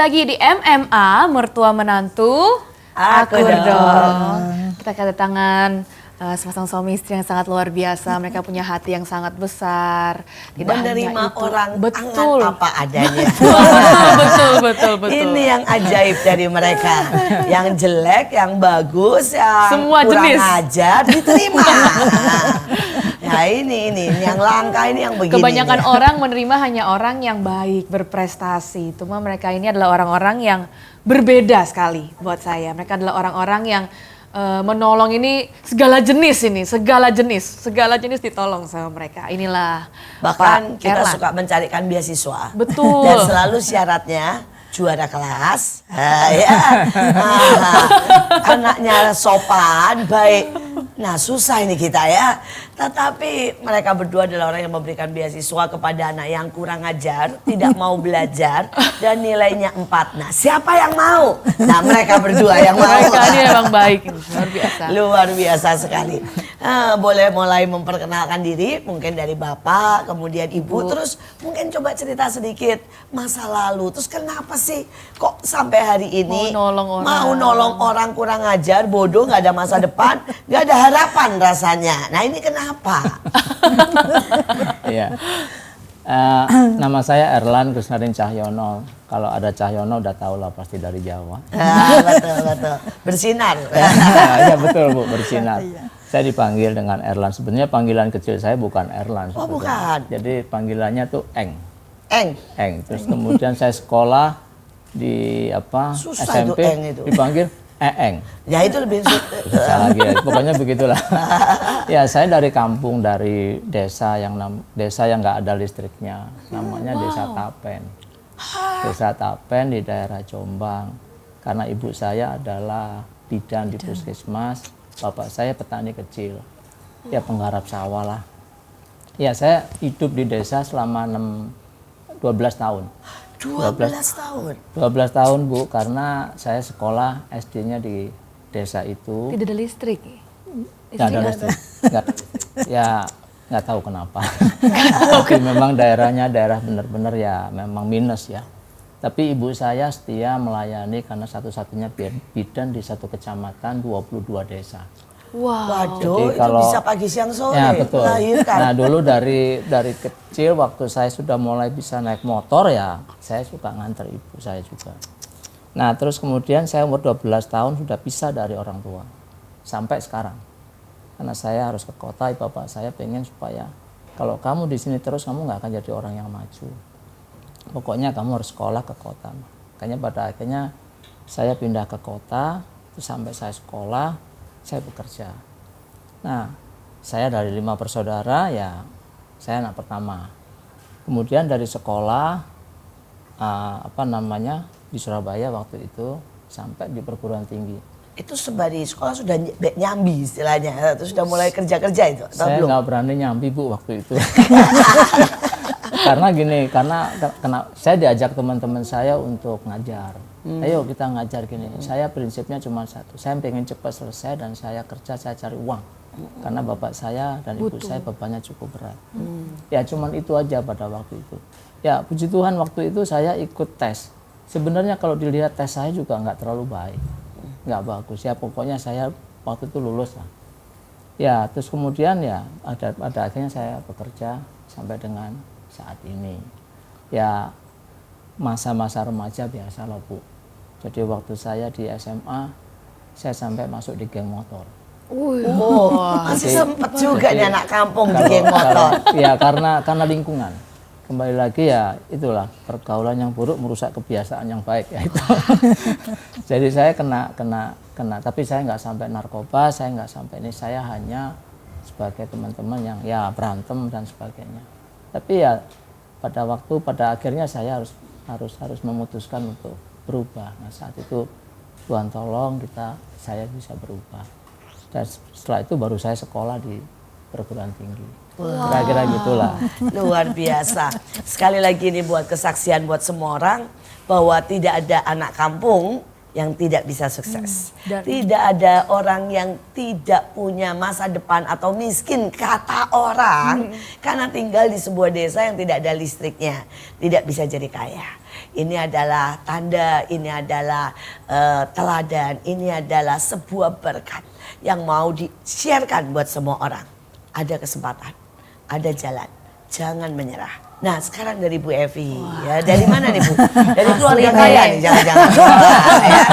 lagi di MMA, mertua menantu, aku dong. Kita kedatangan sepasang suami istri yang sangat luar biasa. Mereka punya hati yang sangat besar. Menerima orang betul hangat apa adanya. betul. Ini yang ajaib dari mereka. Yang jelek, yang bagus, yang semua kurang jenis ajar diterima. Nah ini yang langka ini yang begini. Kebanyakan orang menerima hanya orang yang baik, berprestasi. Cuma mereka ini adalah orang-orang yang berbeda sekali buat saya. Mereka adalah orang-orang yang menolong ini segala jenis ditolong sama mereka. Inilah bahkan Pak kita Erlan. suka mencarikan beasiswa. Betul. Dan selalu syaratnya juara kelas, anaknya sopan, baik. Nah susah ini kita ya. Tetapi mereka berdua adalah orang yang memberikan beasiswa kepada anak yang kurang ajar, tidak mau belajar, dan nilainya 4. Nah siapa yang mau? Nah mereka berdua yang mau. Mereka ini memang baik, luar biasa. Luar biasa sekali. Boleh mulai memperkenalkan diri, mungkin dari bapak, kemudian ibu, terus mungkin coba cerita sedikit masa lalu. Terus kenapa sih kok sampai hari ini mau nolong orang kurang ajar, bodoh, nggak ada masa depan, nggak ada harapan rasanya. Nah ini kenapa? Iya. Nama saya Erlan Kusnadin Cahyono. Kalau ada Cahyono udah tahu lah pasti dari Jawa. Betul. Bersinar. Ya betul Bu, bersinar. Saya dipanggil dengan Erlan. Sebenarnya panggilan kecil saya bukan Erlan. Oh bukan. Jadi panggilannya tuh Eng. Eng. Terus kemudian saya sekolah di Susah SMP itu Eng itu. dipanggil Eeng. Ya itu lebih Susah lagi ya. Pokoknya begitulah. Ya saya dari kampung, dari desa yang nggak ada listriknya, namanya Desa Tapen. Desa Tapen di daerah Jombang. Karena ibu saya adalah bidan di puskesmas, bapak saya petani kecil, ya penggarap sawah lah. Ya saya hidup di desa selama 12 tahun. 12 tahun? 12 tahun Bu, karena saya sekolah SD-nya di desa itu. Tidak ada listrik? Nggak ada listrik. Nggak tahu kenapa. Tapi memang daerahnya daerah benar-benar ya memang minus ya. Tapi ibu saya setia melayani karena satu-satunya bidan di satu kecamatan 22 desa. Wow. Waduh, jadi kalau, itu bisa pagi siang sore ya, betul. melahirkan. Nah dulu dari kecil waktu saya sudah mulai bisa naik motor ya, saya suka nganter ibu saya juga. Nah terus kemudian saya umur 12 tahun sudah pisah dari orang tua. Sampai sekarang. Karena saya harus ke kota, bapak saya pengen supaya kalau kamu di sini terus kamu nggak akan jadi orang yang maju. Pokoknya kamu harus sekolah ke kota. Makanya pada akhirnya saya pindah ke kota, terus sampai saya sekolah, saya bekerja. Nah, saya dari 5 bersaudara, ya saya anak pertama. Kemudian dari sekolah, di Surabaya waktu itu, sampai di perguruan tinggi. Itu sembari sekolah sudah nyambi istilahnya, terus sudah mulai kerja-kerja itu? Atau Saya belum? nggak berani nyambi Bu waktu itu. Karena gini, karena saya diajak teman-teman saya untuk ngajar. Ayo kita ngajar gini. Saya prinsipnya cuma satu, saya pengen cepat selesai dan saya kerja, saya cari uang. Karena bapak saya dan ibu saya bebannya cukup berat. Ya cuman itu aja pada waktu itu. Ya puji Tuhan waktu itu saya ikut tes. Sebenarnya kalau dilihat tes saya juga nggak terlalu baik. Nggak bagus ya, pokoknya saya waktu itu lulus lah. Ya terus kemudian ya pada akhirnya saya bekerja sampai dengan saat ini. Ya masa-masa remaja biasa lah Bu. Jadi waktu saya di SMA, saya sampai masuk di geng motor. Masih sempat juga nih anak kampung di geng motor. Ya karena lingkungan. Kembali lagi ya itulah, pergaulan yang buruk merusak kebiasaan yang baik ya itu. Jadi saya kena, tapi saya nggak sampai narkoba, saya nggak sampai ini, saya hanya sebagai teman-teman yang ya berantem dan sebagainya. Tapi ya pada akhirnya saya harus memutuskan untuk berubah. Nah saat itu Tuhan tolong saya bisa berubah. Dan setelah itu baru saya sekolah di perguruan tinggi. Kira-kira gitulah. Luar biasa. Sekali lagi ini buat kesaksian buat semua orang bahwa tidak ada anak kampung yang tidak bisa sukses. Tidak ada orang yang tidak punya masa depan atau miskin kata orang karena tinggal di sebuah desa yang tidak ada listriknya, tidak bisa jadi kaya. ini adalah tanda, ini adalah teladan, ini adalah sebuah berkat yang mau di-sharekan buat semua orang. Ada kesempatan, ada jalan, jangan menyerah. Nah sekarang dari Bu Evi, ya dari mana nih Bu? Dari keluarga kaya nih, jangan-jangan. Ya.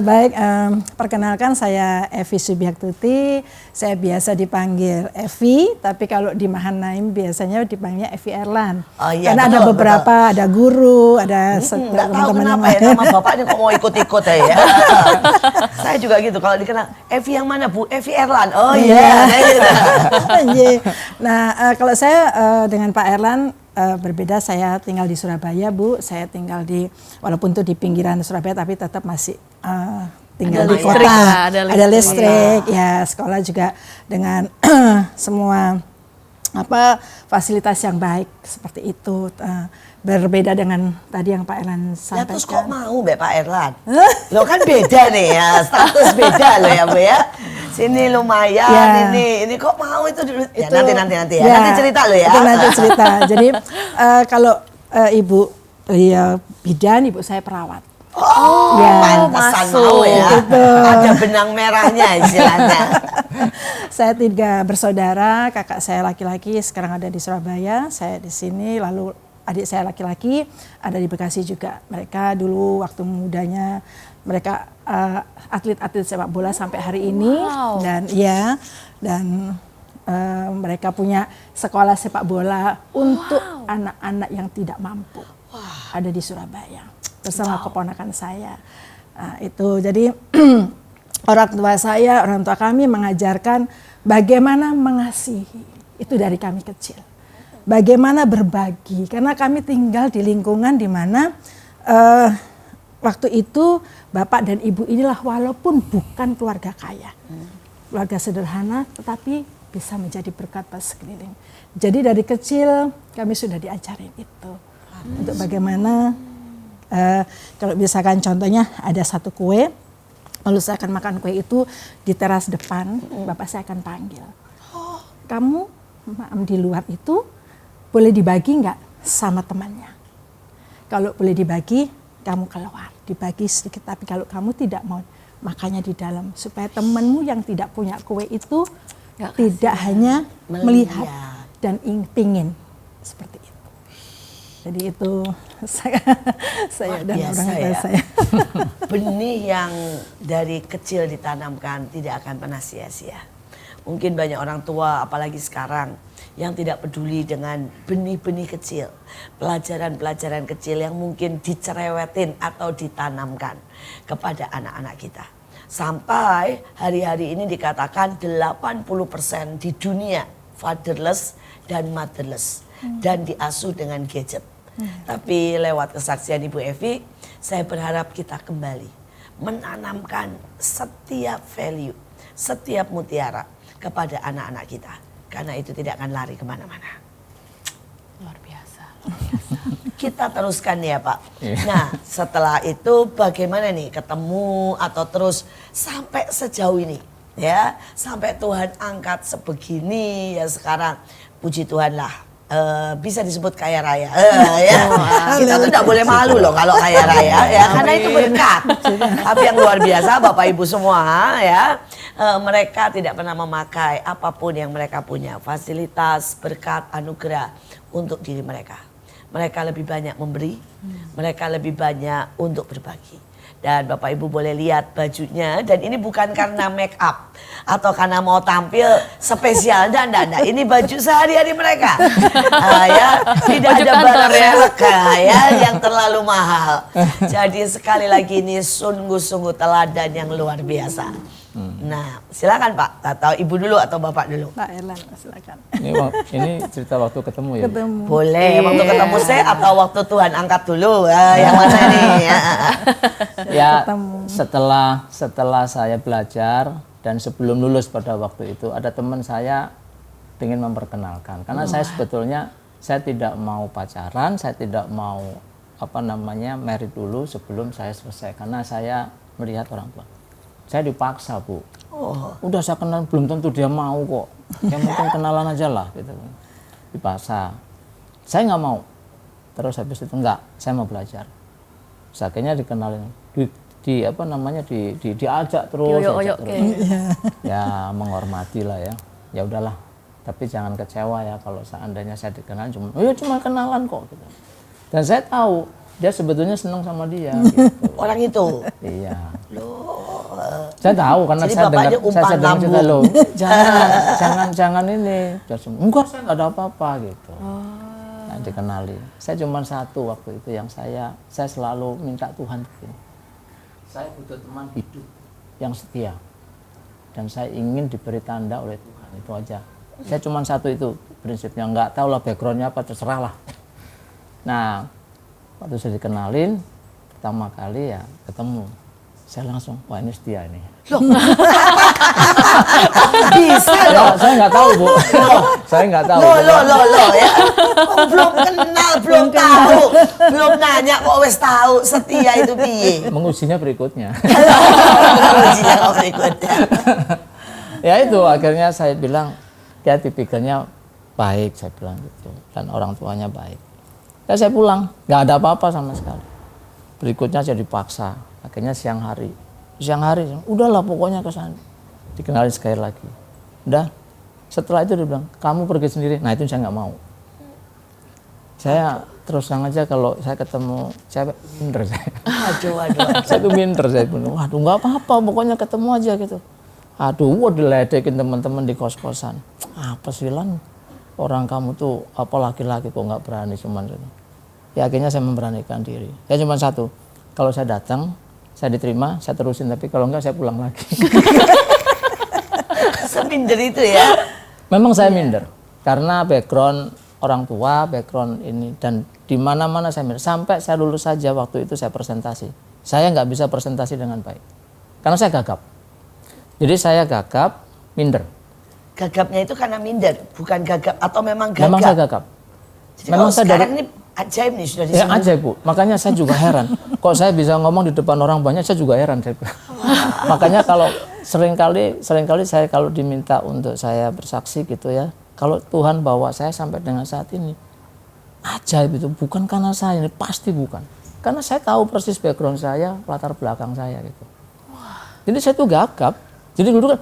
Baik, perkenalkan saya Evi Subiaktuti. Saya biasa dipanggil Evi, tapi kalau di Mahanaim biasanya dipanggilnya Evi Erlan. Oh, iya, karena betul, ada beberapa, ada guru, ada Nggak tahu teman-teman yang kenapa ya lain. nama bapaknya kok mau ikut-ikut ya. Saya juga gitu, kalau dikenal Evi yang mana Bu? Evi Erlan. Oh iya. Iya. Nah, kalau saya dengan Pak Erlan berbeda, saya tinggal di Surabaya, Bu. Saya tinggal walaupun itu di pinggiran Surabaya, tapi tetap masih tinggal Ada di listrik kota. lah, ada listrik. Ya, sekolah juga dengan semua fasilitas yang baik seperti itu. Berbeda dengan tadi yang Pak Erlan Ya sampaikan. terus kok mau Mbak Pak Erlan? Lo kan beda nih ya, status beda lo ya Bu ya. Sini lumayan, Ya. ini kok mau itu dulu. Ya, Itu- nanti ya. Nanti cerita lo ya. Itu nanti cerita. Jadi kalau Ibu bidan, Ibu saya perawat. Oh, Ya. pantesan masuk. mau ya. Gitu. Ada benang merahnya istilahnya. Saya 3 bersaudara, kakak saya laki-laki sekarang ada di Surabaya, saya di sini, lalu adik saya laki-laki ada di Bekasi juga. Mereka dulu waktu mudanya mereka atlet-atlet sepak bola sampai hari ini. Wow. Dan mereka punya sekolah sepak bola untuk anak-anak yang tidak mampu. Ada di Surabaya bersama keponakan saya. Nah, itu jadi orang tua kami mengajarkan bagaimana mengasihi. Itu dari kami kecil. Bagaimana berbagi, karena kami tinggal di lingkungan di mana waktu itu bapak dan ibu inilah walaupun bukan keluarga kaya, keluarga sederhana, tetapi bisa menjadi berkat bagi sekeliling. Jadi dari kecil kami sudah diajarin itu untuk bagaimana kalau misalkan contohnya ada satu kue, lalu saya akan makan kue itu di teras depan, bapak saya akan panggil, kamu di luar itu boleh dibagi nggak sama temannya? Kalau boleh dibagi, kamu keluar, dibagi sedikit. Tapi kalau kamu tidak mau, makanya di dalam. Supaya temanmu yang tidak punya kue itu tidak hanya melihat dan pingin. Seperti itu. Jadi itu saya dan orang tua saya. Benih yang dari kecil ditanamkan tidak akan pernah sia-sia. Mungkin banyak orang tua, apalagi sekarang, yang tidak peduli dengan benih-benih kecil, pelajaran-pelajaran kecil yang mungkin dicerewetin atau ditanamkan kepada anak-anak kita. Sampai hari-hari ini dikatakan 80% di dunia fatherless dan motherless dan diasuh dengan gadget. Tapi lewat kesaksian Ibu Evi, saya berharap kita kembali menanamkan setiap value, setiap mutiara kepada anak-anak kita. Karena itu tidak akan lari kemana-mana. Luar biasa. Kita teruskan ya Pak. Nah setelah itu bagaimana nih ketemu atau terus sampai sejauh ini ya. Sampai Tuhan angkat sebegini ya sekarang. Puji Tuhan lah. Bisa disebut kaya raya. Ya. Kita tuh tidak boleh malu loh kalau kaya raya ya. Karena itu berkat. Tapi yang luar biasa Bapak Ibu semua ya. Mereka tidak pernah memakai apapun yang mereka punya. Fasilitas, berkat, anugerah untuk diri mereka. Mereka lebih banyak memberi. Mereka lebih banyak untuk berbagi. Dan Bapak Ibu boleh lihat bajunya, dan ini bukan karena make up atau karena mau tampil spesial, dan ini baju sehari-hari mereka. Ya, tidak Baju ada kantor barang ya. merek ya yang terlalu mahal. Jadi sekali lagi ini sungguh-sungguh teladan yang luar biasa. Nah, silakan Pak, atau Ibu dulu atau Bapak dulu. Pak Erlan, silakan. Ini cerita waktu ketemu ya. Bu? Ketemu. Boleh, waktu ketemu saya atau waktu Tuhan angkat dulu, yang mana nih? Ya, Ketemu. setelah saya belajar dan sebelum lulus pada waktu itu ada teman saya ingin memperkenalkan. Karena saya sebetulnya saya tidak mau pacaran, saya tidak mau married dulu sebelum saya selesai karena saya melihat orang tua. Saya dipaksa Bu. Udah saya kenal belum tentu dia mau kok. Yang mungkin kenalan aja lah gitu. Dipaksa. Saya nggak mau. Terus habis itu enggak, saya mau belajar. Terus akhirnya dikenalin, diajak terus, Dioyok-oyok ya menghormati lah ya. Ya udahlah, tapi jangan kecewa ya kalau seandainya saya dikenal cuma, oh ya cuma kenalan kok gitu. Dan saya tahu dia sebetulnya senang sama dia. Gitu. Orang itu. Iya. Loh. Saya tahu karena Jadi saya bapaknya dengar umpan cerita lambung. loh. Jangan ini. Enggak, saya nggak ada apa-apa gitu. Nah, dikenali. Saya cuma satu waktu itu yang saya selalu minta Tuhan begini. Saya butuh teman hidup yang setia. Dan saya ingin diberi tanda oleh Tuhan, itu aja. Saya cuma satu itu prinsipnya, nggak tahu lah backgroundnya apa, terserah lah. Nah, waktu saya dikenalin pertama kali ya ketemu, saya langsung, wah ini setia ini. Bisa loh. Saya nggak tahu Bu, saya nggak tahu. Loh ya. Oh, belum kenal, belum tahu, belum nanya kok wes tahu setia itu piye. Mengujinya berikutnya. Ujian kok berikutnya. Ya itu akhirnya saya bilang, ya tipikalnya baik, saya bilang gitu, dan orang tuanya baik. Ya saya pulang, nggak ada apa-apa sama sekali. Berikutnya saya dipaksa, akhirnya siang hari, udahlah pokoknya ke sana. Dikenalin sekali lagi. Udah, setelah itu dia bilang, kamu pergi sendiri. Nah itu saya nggak mau. Saya terus terang aja kalau saya ketemu cewek, minder saya. Aduh. Saya tuh minder, saya bilang, waduh nggak apa-apa, pokoknya ketemu aja gitu. Aduh, diledekin teman-teman di kos-kosan. Apa sih Lan? Orang kamu tuh apa laki-laki kok nggak berani cuman gitu. Ya akhirnya saya memberanikan diri. Ya cuma satu, kalau saya datang, saya diterima, saya terusin. Tapi kalau enggak saya pulang lagi. Seminder itu ya. Memang saya minder karena background orang tua, background ini, dan di mana-mana saya minder. Sampai saya lulus saja waktu itu saya presentasi. Saya nggak bisa presentasi dengan baik karena saya gagap. Jadi saya gagap, minder. Gagapnya itu karena minder, bukan gagap atau memang gagap? Memang saya gagap. Jadi Memang kalau saya sekarang ini ajaib nih sudah disebut. Ya ajaib Bu, makanya saya juga heran. Kok saya bisa ngomong di depan orang banyak, saya juga heran. Makanya kalau seringkali saya kalau diminta untuk saya bersaksi gitu ya, kalau Tuhan bawa saya sampai dengan saat ini, ajaib itu bukan karena saya, ini pasti bukan. Karena saya tahu persis background saya, latar belakang saya gitu. Jadi saya tuh gagap, jadi dulu kan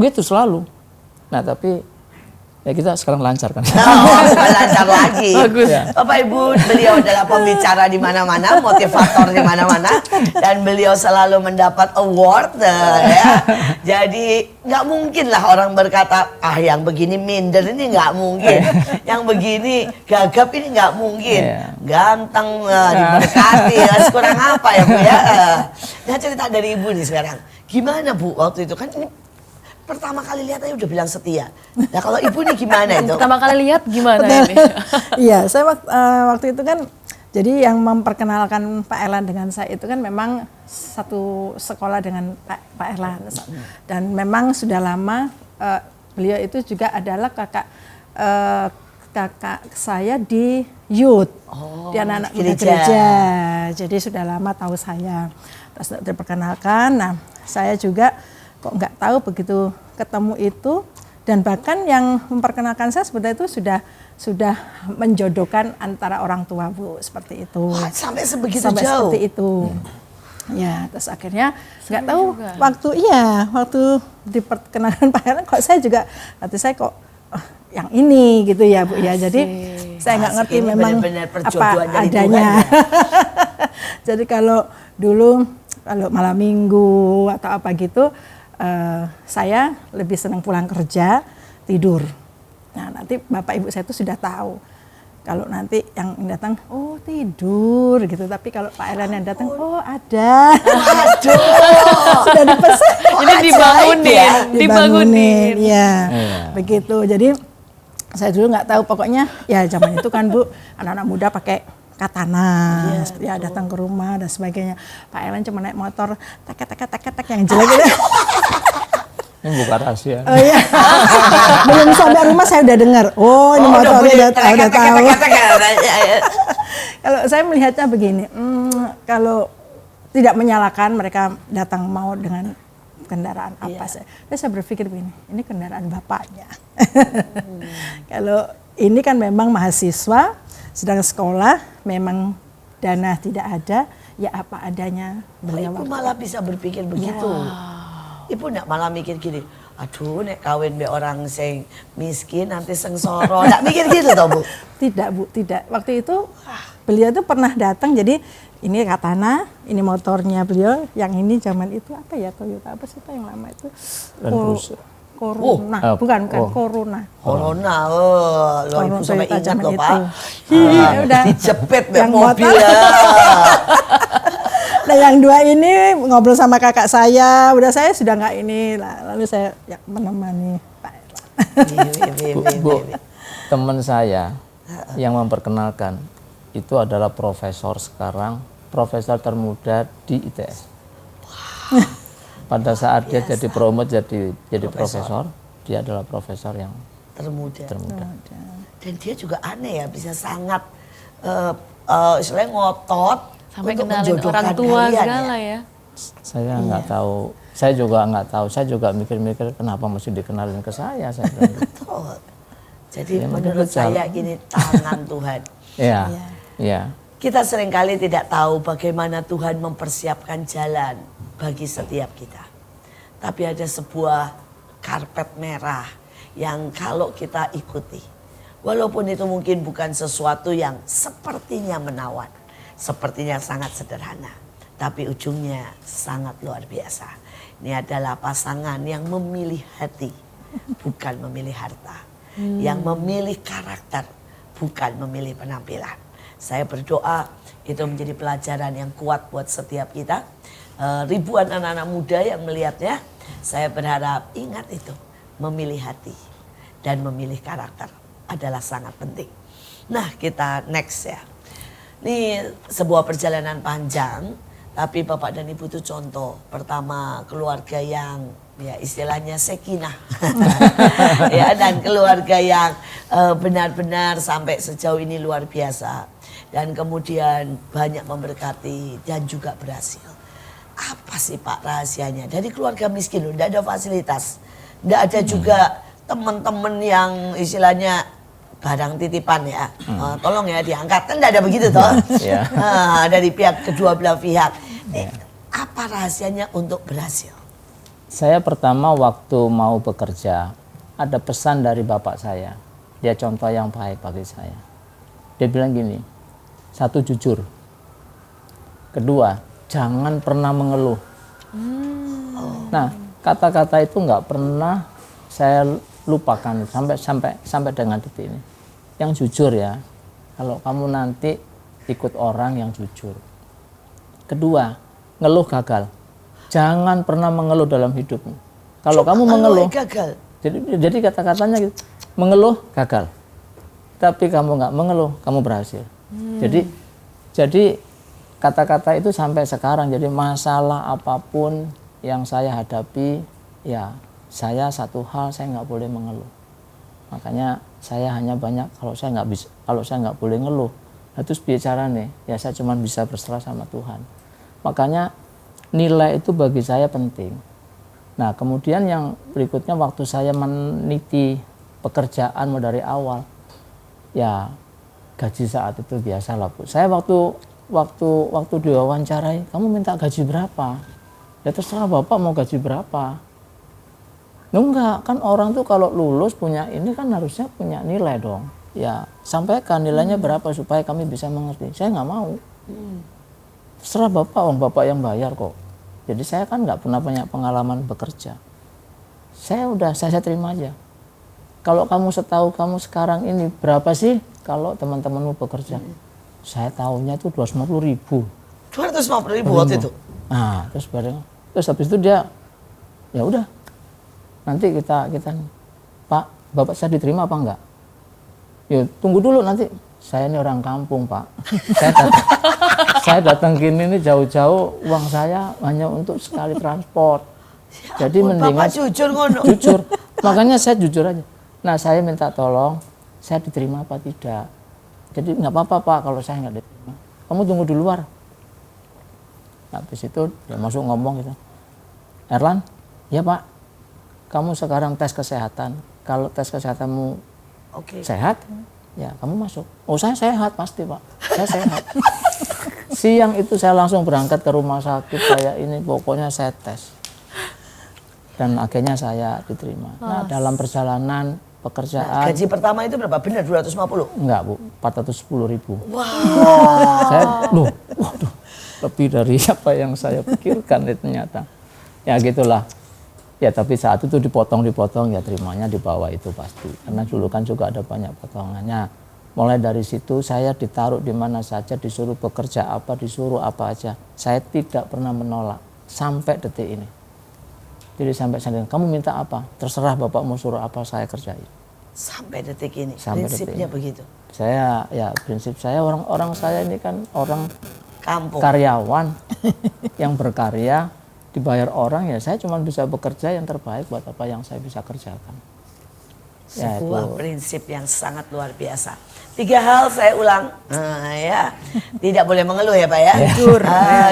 gitu selalu. Nah tapi ya kita sekarang lancar kan. Lancar lagi. Bagus. Ya. Bapak Ibu, beliau adalah pembicara di mana-mana, motivator di mana-mana, dan beliau selalu mendapat award ya. Jadi nggak mungkin lah orang berkata, yang begini minder ini nggak mungkin, yang begini gagap ini nggak mungkin, ganteng, diberkati, kurang apa ya Bu ya. Nah cerita dari Ibu nih sekarang, gimana Bu waktu itu kan ini pertama kali lihat aja udah bilang setia. Nah kalau Ibu nih gimana itu? Pertama kali lihat gimana ini? Iya, saya waktu itu kan, jadi yang memperkenalkan Pak Erlan dengan saya itu kan memang satu sekolah dengan Pak Erlan. Dan memang sudah lama beliau itu juga adalah kakak saya di youth, di anak-anak muda gereja. Jadi sudah lama tahu saya. Terus diperkenalkan, nah saya juga kok nggak tahu begitu ketemu itu, dan bahkan yang memperkenalkan saya sebenarnya itu sudah menjodohkan antara orang tua Bu, seperti itu. Wah, sampai sebegitu sampai jauh. Seperti itu. Ya, terus akhirnya nggak tahu juga. waktu diperkenalkan Pak Erlan kok saya juga hati saya kok yang ini gitu ya Bu ya. Jadi saya nggak ngerti ini memang benar-benar apa perjodohan dari adanya. Tuhan, ya. Jadi kalau dulu kalau malam minggu atau apa gitu, saya lebih senang pulang kerja tidur. Nah nanti bapak ibu saya itu sudah tahu kalau nanti yang datang oh tidur gitu, tapi kalau Pak Erlan yang datang oh ada. Aduh. Sudah dipesan. Ini dibangunin. Ya begitu. Jadi saya dulu nggak tahu, pokoknya ya zaman itu kan Bu anak-anak muda pakai katana, ya datang ke rumah dan sebagainya. Pak Erlan cuma naik motor tek yang jelek gitu. Ini bukan rahasia. Oh iya. Belum sampai rumah saya udah dengar. Oh ini motornya udah tahu. Kalau saya melihatnya begini, kalau tidak menyalahkan mereka datang mau dengan kendaraan apa saya. Terus saya berpikir begini, ini kendaraan bapaknya. Kalau ini kan memang mahasiswa, sedang sekolah memang dana tidak ada, ya apa adanya beliau. Ibu malah bisa berpikir begitu. Ibu nggak malah mikir gini, aduh nek kawin be orang sing miskin nanti sengsara. Nggak mikir gitu toh Bu? Tidak Bu, tidak. Waktu itu beliau tuh pernah datang, jadi ini Katana, ini motornya beliau, yang ini zaman itu apa ya, Toyota apa sih Pak yang lama itu? Corona, bukan Corona. Corona, loh Ibu sampai Toyota ingat zaman loh itu. Pak. Iya, udah. Dijepit be Yang mobil motor. ya. Nah yang dua ini ngobrol sama kakak saya, udah saya sudah nggak ini lah, lalu saya ya, menemani Pak Erlan. Bu, teman saya yang memperkenalkan itu adalah profesor sekarang, profesor termuda di ITS. Pada saat dia jadi promote jadi profesor, dia adalah profesor yang Termuda. termuda. Dan dia juga aneh ya, bisa sangat istilahnya ngotot Sampai untuk kenalin menjodohkan orang tua kalian segala ya. Saya nggak tahu, saya juga nggak tahu, saya juga mikir-mikir kenapa mesti dikenalin ke saya bilang gitu. Betul. Jadi Ya, menurut betul. saya ini tangan Tuhan. Iya, iya. Kita seringkali tidak tahu bagaimana Tuhan mempersiapkan jalan bagi setiap kita. Tapi ada sebuah karpet merah yang kalau kita ikuti, walaupun itu mungkin bukan sesuatu yang sepertinya menawan, sepertinya sangat sederhana, tapi ujungnya sangat luar biasa. Ini adalah pasangan yang memilih hati, bukan memilih harta. Yang memilih karakter, bukan memilih penampilan. Saya berdoa itu menjadi pelajaran yang kuat buat setiap kita. Ribuan anak-anak muda yang melihatnya, saya berharap ingat itu. Memilih hati dan memilih karakter adalah sangat penting. Nah kita next ya. Ini sebuah perjalanan panjang, tapi Bapak dan Ibu itu contoh. Pertama keluarga yang ya istilahnya sekinah. Ya, dan keluarga yang benar-benar sampai sejauh ini luar biasa. Dan kemudian banyak memberkati dan juga berhasil. Apa sih Pak rahasianya? Dari keluarga miskin loh, tidak ada fasilitas. Tidak ada juga teman-teman yang istilahnya barang titipan ya, tolong ya diangkat, kan tidak ada begitu toh. Ya. Dari pihak kedua belah pihak. Apa rahasianya untuk berhasil? Saya pertama waktu mau bekerja, ada pesan dari bapak saya. Dia contoh yang baik bagi saya. Dia bilang gini, satu jujur. Kedua, jangan pernah mengeluh. Nah, kata-kata itu nggak pernah saya lupakan sampai dengan detik ini. Yang jujur ya, kalau kamu nanti ikut orang yang jujur. Kedua, ngeluh gagal. Jangan pernah mengeluh dalam hidupmu. Kalau kamu mengeluh, gagal. jadi kata-katanya gitu, mengeluh gagal. Tapi kamu nggak mengeluh, kamu berhasil. Jadi kata-kata itu sampai sekarang. Jadi masalah apapun yang saya hadapi, ya saya satu hal saya nggak boleh mengeluh. Makanya saya hanya banyak kalau saya nggak boleh ngeluh, itu bicara nih, ya saya cuma bisa berserah sama Tuhan. Makanya nilai itu bagi saya penting. Nah kemudian yang berikutnya waktu saya meniti pekerjaan dari awal, ya gaji saat itu biasalah Bu. Saya waktu diwawancarai, kamu minta gaji berapa? Ya terserah Bapak mau gaji berapa. Enggak, kan orang tuh kalau lulus punya ini kan harusnya punya nilai dong. Ya sampaikan nilainya berapa supaya kami bisa mengerti. Saya nggak mau. Terserah Bapak, Bapak yang bayar kok. Jadi saya kan nggak pernah punya pengalaman bekerja. Saya terima aja. Kalau kamu setahu kamu sekarang ini berapa sih kalau teman-temanmu bekerja? Saya tahunya itu 250.000. 250.000 waktu itu. Nah, terus habis itu dia ya udah. Nanti kita Pak, Bapak saya diterima apa enggak? Ya tunggu dulu nanti. Saya ini orang kampung Pak. Saya datang gini nih jauh-jauh, uang saya hanya untuk sekali transport. Jadi mendingan Bapak jujur ngono. Jujur. Makanya saya jujur aja. Nah saya minta tolong, saya diterima apa tidak. Jadi nggak apa-apa Pak kalau saya nggak diterima. Kamu tunggu di luar. Habis itu dia masuk ngomong gitu. Erlan, ya Pak, kamu sekarang tes kesehatan. Kalau tes kesehatanmu sehat, Ya, kamu masuk. Oh, saya sehat pasti, Pak. Saya sehat. Siang itu saya langsung berangkat ke rumah sakit, saya ini pokoknya saya tes. Dan akhirnya saya diterima. Nah, dalam perjalanan pekerjaan. Gaji pertama itu berapa? Benar 250? Enggak, Bu. 410.000. Wow. Saya, waduh, lebih dari apa yang saya pikirkan ternyata. Ya gitulah. Ya tapi saat itu dipotong ya terimanya di bawah itu pasti. Karena dulu kan juga ada banyak potongannya. Mulai dari situ saya ditaruh di mana saja, disuruh bekerja apa, disuruh apa aja. Saya tidak pernah menolak sampai detik ini. Jadi sampai saat ini, kamu minta apa? Terserah Bapak mau suruh apa, saya kerjain. Sampai detik ini, Sampai prinsipnya detik ini. begitu. Saya, ya prinsip saya orang saya ini kan orang Kampung. karyawan yang berkarya, dibayar orang, ya saya cuma bisa bekerja yang terbaik buat apa yang saya bisa kerjakan. Ya, Sebuah itu. prinsip yang sangat luar biasa. 3 hal saya ulang. Ya. Tidak boleh mengeluh ya Pak ya.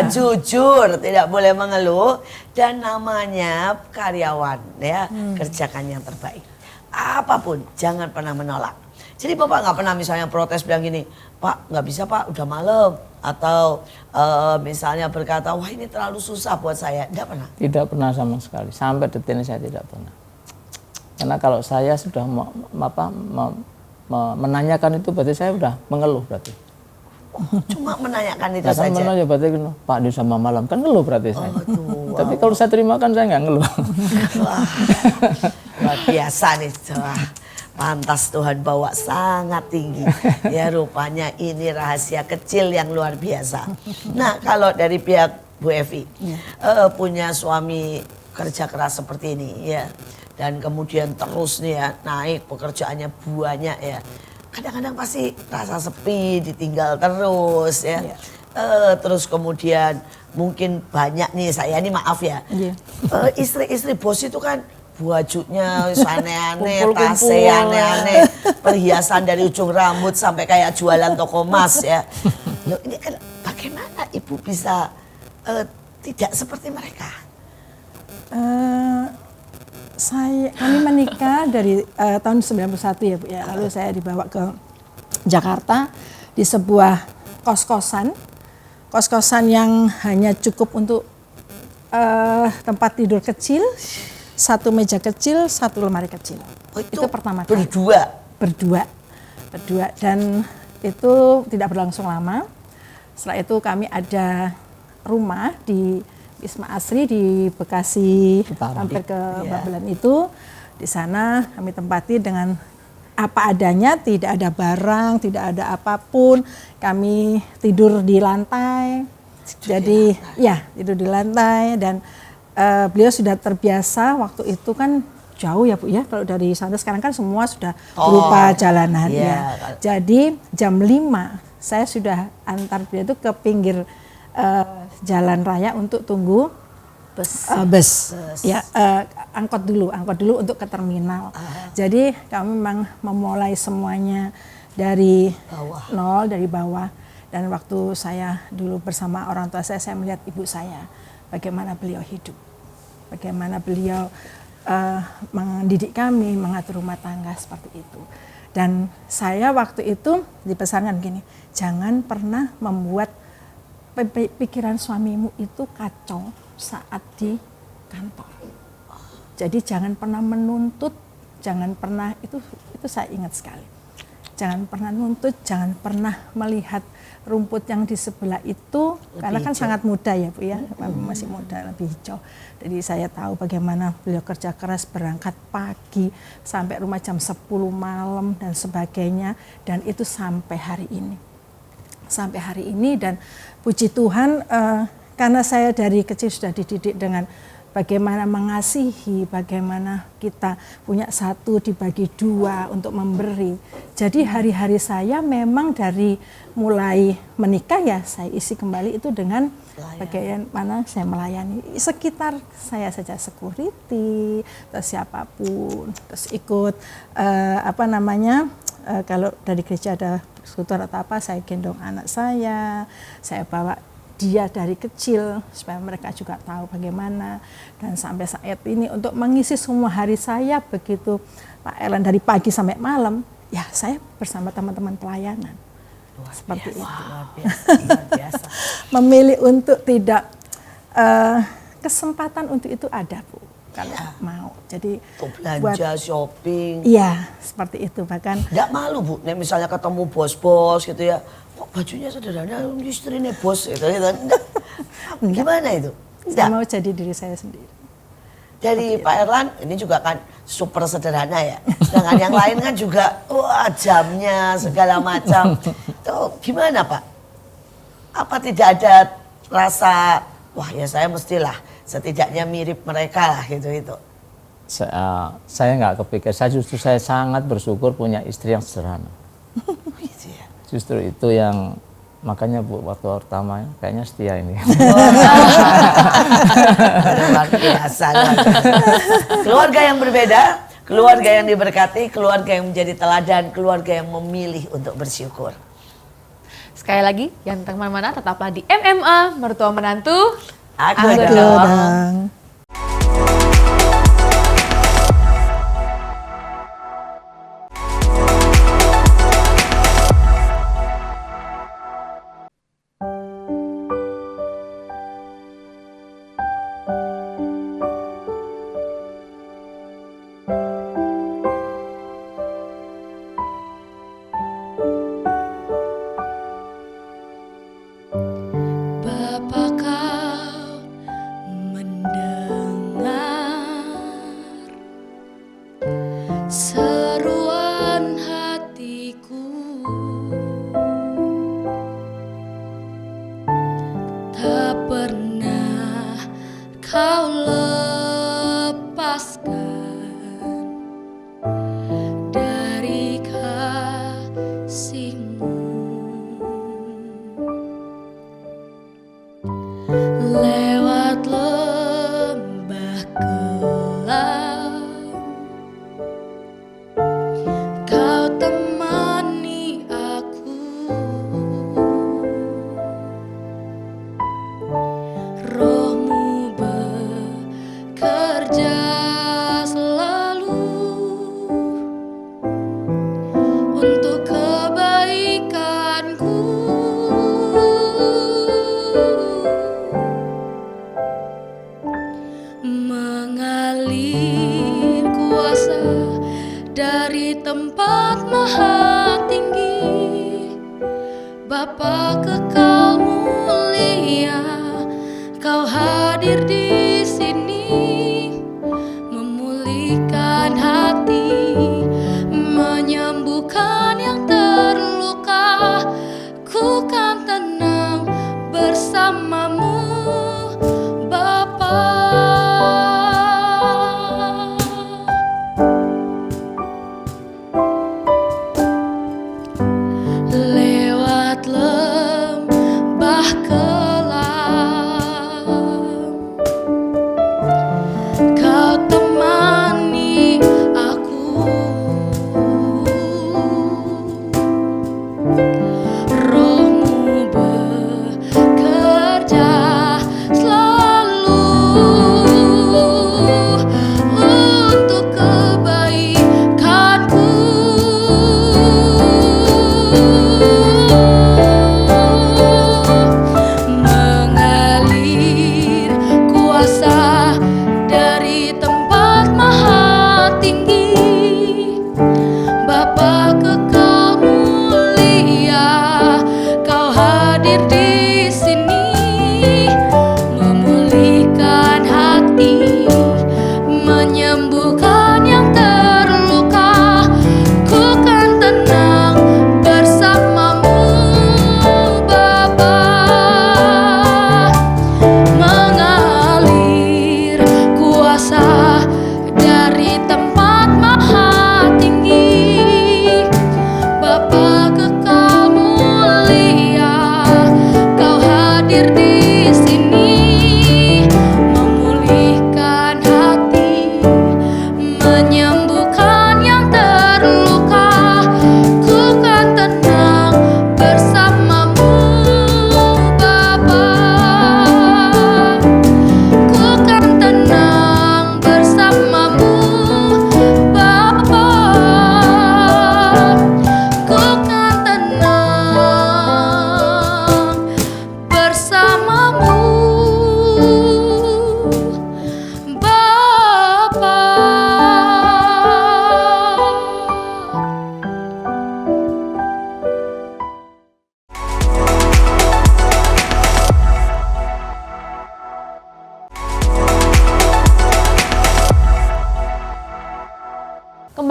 Jujur, tidak boleh mengeluh. Dan namanya karyawan ya, kerjakan yang terbaik. Apapun, jangan pernah menolak. Jadi Bapak nggak pernah misalnya protes bilang gini, Pak nggak bisa Pak, udah malam. Atau misalnya berkata, wah ini terlalu susah buat saya. Tidak pernah? Tidak pernah sama sekali. Sampai detik ini saya tidak pernah. Karena kalau saya sudah menanyakan itu berarti saya sudah mengeluh berarti. Cuma menanyakan itu Nah, kan saja. menanya berarti Pak di sama malam kan ngeluh berarti saya. Aduh, Tapi kalau saya terima kan saya nggak ngeluh. Wah, luar biasa nih. Wah, pantas Tuhan bawa sangat tinggi. Ya rupanya ini rahasia kecil yang luar biasa. Nah kalau dari pihak Bu Evi, punya suami kerja keras seperti ini ya. Dan kemudian terus nih ya naik pekerjaannya banyak ya. Kadang-kadang pasti rasa sepi, ditinggal terus ya. Terus kemudian mungkin banyak nih, saya ini maaf ya. Istri-istri bos itu kan bajunya aneh-aneh, tasnya aneh-aneh, perhiasan dari ujung rambut sampai kayak jualan toko emas ya. Loh ini kan bagaimana Ibu bisa tidak seperti mereka? Kami menikah dari tahun 91 ya Bu ya. Lalu saya dibawa ke Jakarta di sebuah kos-kosan yang hanya cukup untuk tempat tidur kecil, 1 meja kecil, 1 lemari kecil. Oh, itu pertama kali. Berdua. Dan itu tidak berlangsung lama. Setelah itu kami ada rumah di Wisma Asri di Bekasi, hampir ke Babelan itu. Di sana kami tempati dengan apa adanya, tidak ada barang, tidak ada apapun. Kami tidur di lantai. Tidur di lantai dan beliau sudah terbiasa waktu itu kan jauh ya Bu ya. Kalau dari sana sekarang kan semua sudah berupa jalanan ya. Jadi jam 5 saya sudah antar beliau itu ke pinggir jalan raya untuk tunggu bus. Ya, angkot dulu untuk ke terminal. Jadi kami memang memulai semuanya dari nol, dari bawah. Dan waktu saya dulu bersama orang tua saya melihat ibu saya, bagaimana beliau hidup, bagaimana beliau mendidik kami, mengatur rumah tangga seperti itu. Dan saya waktu itu dipesankan gini, jangan pernah membuat pikiran suamimu itu kacau saat di kantor. Jadi jangan pernah menuntut, jangan pernah itu saya ingat sekali. Jangan pernah nuntut, jangan pernah melihat rumput yang di sebelah itu lebih karena kan hijau. Sangat muda ya Bu ya, masih muda, lebih hijau. Jadi saya tahu bagaimana beliau kerja keras, berangkat pagi sampai rumah jam 10 malam dan sebagainya, dan itu sampai hari ini. Dan puji Tuhan karena saya dari kecil sudah dididik dengan bagaimana mengasihi, bagaimana kita punya 1 dibagi 2 untuk memberi. Jadi hari-hari saya memang dari mulai menikah ya saya isi kembali itu dengan bagaimana saya melayani sekitar saya saja, security atau siapapun, terus ikut kalau dari gereja ada persekutuan atau apa, saya gendong anak saya bawa dia dari kecil supaya mereka juga tahu bagaimana. Dan sampai saat ini untuk mengisi semua hari saya begitu Pak Erlan dari pagi sampai malam ya saya bersama teman-teman pelayanan. Seperti itu. Luar biasa, luar biasa. Memilih untuk tidak kesempatan untuk itu ada, Bu, kalau mau. Jadi Untuk belanja, shopping. iya, seperti itu. Bahkan Nggak malu Bu, nih misalnya ketemu bos-bos gitu ya, kok bajunya sederhana, istrinya bos gitu. Enggak. Gimana itu? saya Enggak. mau jadi diri saya sendiri. Dari Pak Erlan, ini juga kan super sederhana ya. Sedangkan yang lain kan juga, wah jamnya segala macam. Itu gimana Pak? Apa tidak ada rasa, wah ya saya mestilah setidaknya mirip mereka lah gitu. Saya nggak kepikir, saya sangat bersyukur punya istri yang sederhana. Gitu ya. Justru itu yang makanya Bu, waktu pertama kayaknya setia ini. Luar biasa, luar biasa. Keluarga yang berbeda, keluarga yang diberkati, keluarga yang menjadi teladan, keluarga yang memilih untuk bersyukur. Sekali lagi, jangan kemana-mana, tetaplah di MMA, mertua menantu. Aku Aku dong. Dong. Bapa kau mendengar seruan hatiku, tak pernah kau lepaskan dari kasih-Mu. Lewat lembah kelam, kau temani aku. Roh-Mu bekerja selalu untuk kebaikanku. Mengalir kuasa dari tempat maha tinggi, Bapa kekal mulia, kau hadir di sini, memulihkan hati, menyembuhkan yang terluka, ku kan tenang bersamamu, Bapa. Lewat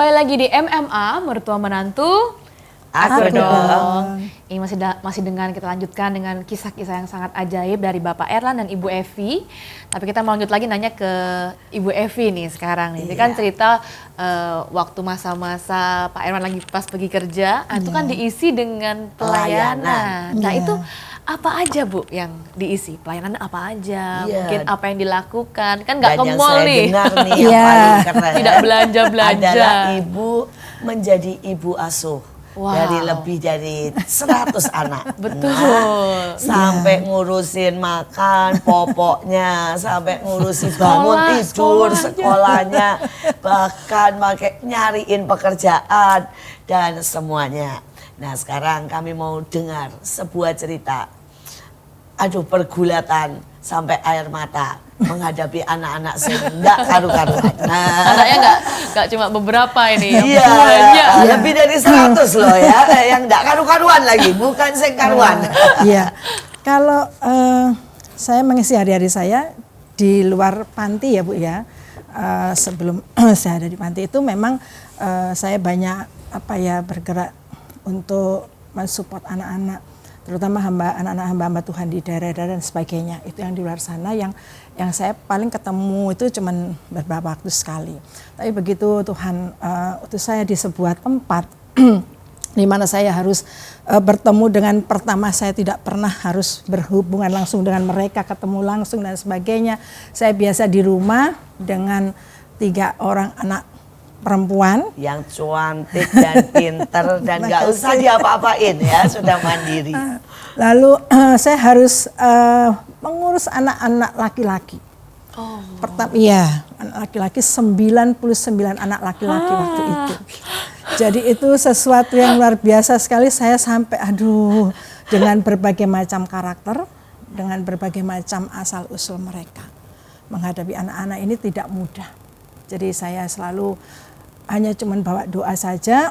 Kembali lagi di MMA, mertua menantu. Aku dong. Ini masih dengan kita lanjutkan dengan kisah-kisah yang sangat ajaib dari Bapak Erlan dan Ibu Evi. Tapi kita mau lanjut lagi nanya ke Ibu Evi nih sekarang nih. Ini kan cerita waktu masa-masa Pak Erlan lagi pas pergi kerja, itu kan diisi dengan pelayanan. Nah itu apa aja Bu yang diisi? Pelayanan apa aja? Mungkin apa yang dilakukan? Kan nggak ke mall nih. Dengar nih yang paling keren. Tidak belanja-belanja. Adalah ibu menjadi ibu asuh. Wow. Dari lebih dari 100 anak. Betul. Nah, sampai ngurusin makan, popoknya, sampai ngurusin bangun tidur, sekolahnya, bahkan nyariin pekerjaan dan semuanya. Nah, sekarang kami mau dengar sebuah cerita. Aduh, pergulatan sampai air mata menghadapi anak-anak enggak karu-karuan. Nah, Anaknya nggak cuma beberapa ini. iya, lebih dari 100 loh ya, yang enggak karu-karuan lagi, bukan sing karuan. Iya, kalau saya mengisi hari-hari saya di luar panti ya Bu ya, sebelum saya ada di panti itu memang saya banyak bergerak untuk mensupport anak-anak, terutama anak-anak hamba Tuhan di daerah-daerah dan sebagainya. Itu yang di luar sana yang saya paling ketemu itu cuman beberapa waktu sekali. Tapi begitu Tuhan utus saya di sebuah tempat di mana saya harus bertemu dengan, pertama saya tidak pernah harus berhubungan langsung dengan mereka, ketemu langsung dan sebagainya. Saya biasa di rumah dengan 3 orang anak perempuan yang cantik dan pinter dan nggak usah diapa-apain ya, sudah mandiri. Lalu saya harus mengurus anak-anak laki-laki. Pertama, iya, anak laki-laki 99 anak laki-laki waktu itu. Jadi itu sesuatu yang luar biasa sekali. Saya sampai dengan berbagai macam karakter, dengan berbagai macam asal usul mereka. Menghadapi anak-anak ini tidak mudah. Jadi saya selalu hanya cuman bawa doa saja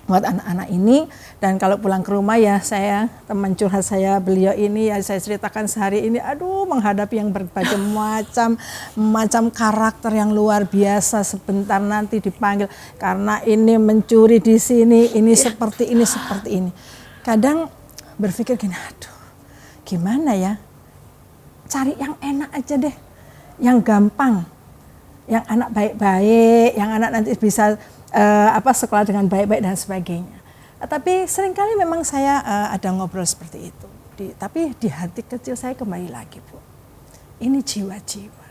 buat anak-anak ini, dan kalau pulang ke rumah ya saya, teman curhat saya beliau ini ya saya ceritakan sehari ini, menghadapi yang berbagai macam karakter yang luar biasa. Sebentar nanti dipanggil karena ini mencuri di sini, ini seperti ini. Kadang berpikir gini, gimana ya, cari yang enak aja deh, yang gampang, yang anak baik-baik, yang anak nanti bisa sekolah dengan baik-baik dan sebagainya. Tapi seringkali memang saya ada ngobrol seperti itu. Tapi di hati kecil saya kembali lagi, Bu. Ini jiwa-jiwa.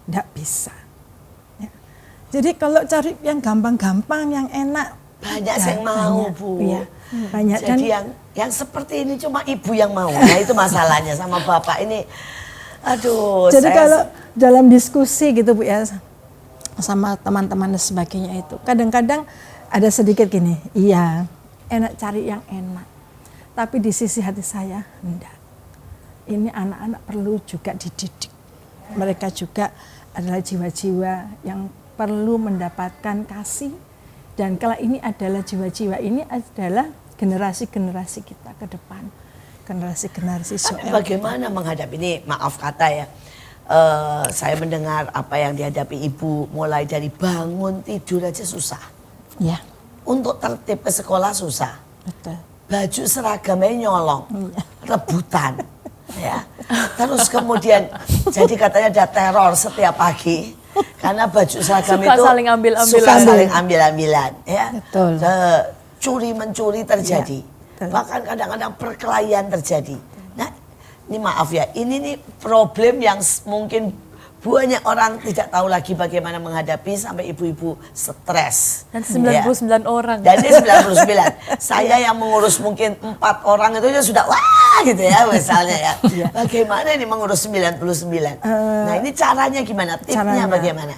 Nggak bisa. Ya. Jadi kalau cari yang gampang-gampang, yang enak. Banyak yang mau, Bu. Iya, banyak. Jadi yang seperti ini cuma ibu yang mau. Nah itu masalahnya sama bapak ini. Jadi kalau dalam diskusi gitu Bu ya, sama teman-teman dan sebagainya itu, kadang-kadang ada sedikit gini, iya enak cari yang enak, tapi di sisi hati saya enggak. Ini anak-anak perlu juga dididik, mereka juga adalah jiwa-jiwa yang perlu mendapatkan kasih, dan kalau ini adalah jiwa-jiwa ini adalah generasi-generasi kita ke depan, generasi-generasi Tapi bagaimana menghadapi ini, maaf kata ya, saya mendengar apa yang dihadapi ibu, mulai dari bangun tidur aja susah. Ya. Untuk tertib ke sekolah susah. Betul. Baju seragamnya nyolong, rebutan. Ya. Terus kemudian jadi katanya ada teror setiap pagi karena baju seragam suka itu saling ambil-ambilan. suka saling ambil-ambilan. Ya. Betul. Curi-mencuri terjadi. Ya. Bahkan kadang-kadang perkelahian terjadi. Nah, ini maaf ya, ini nih problem yang mungkin banyak orang tidak tahu lagi bagaimana menghadapi, sampai ibu-ibu stres. Dan 99 orang. Dan ini 99. Saya yang mengurus mungkin 4 orang itu sudah wah gitu ya misalnya ya. Bagaimana ini mengurus 99? Nah ini caranya gimana? Tipnya bagaimana?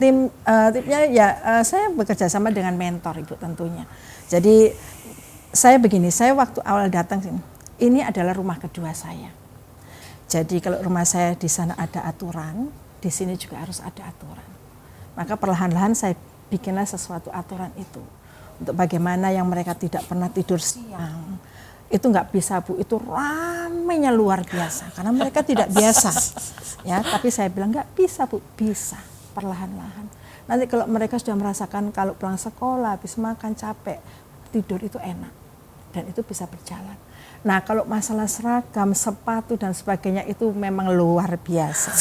Tipnya ya saya bekerja sama dengan mentor Ibu tentunya. Jadi saya begini, saya waktu awal datang sini, ini adalah rumah kedua saya. Jadi kalau rumah saya di sana ada aturan, di sini juga harus ada aturan. Maka perlahan-lahan saya bikinlah sesuatu aturan itu. Untuk bagaimana yang mereka tidak pernah tidur siang. Itu nggak bisa Bu, itu ramainya luar biasa. Karena mereka tidak biasa. Ya, tapi saya bilang nggak bisa Bu, bisa perlahan-lahan. Nanti kalau mereka sudah merasakan kalau pulang sekolah, habis makan capek, tidur itu enak dan itu bisa berjalan. Nah kalau masalah seragam, sepatu dan sebagainya itu memang luar biasa.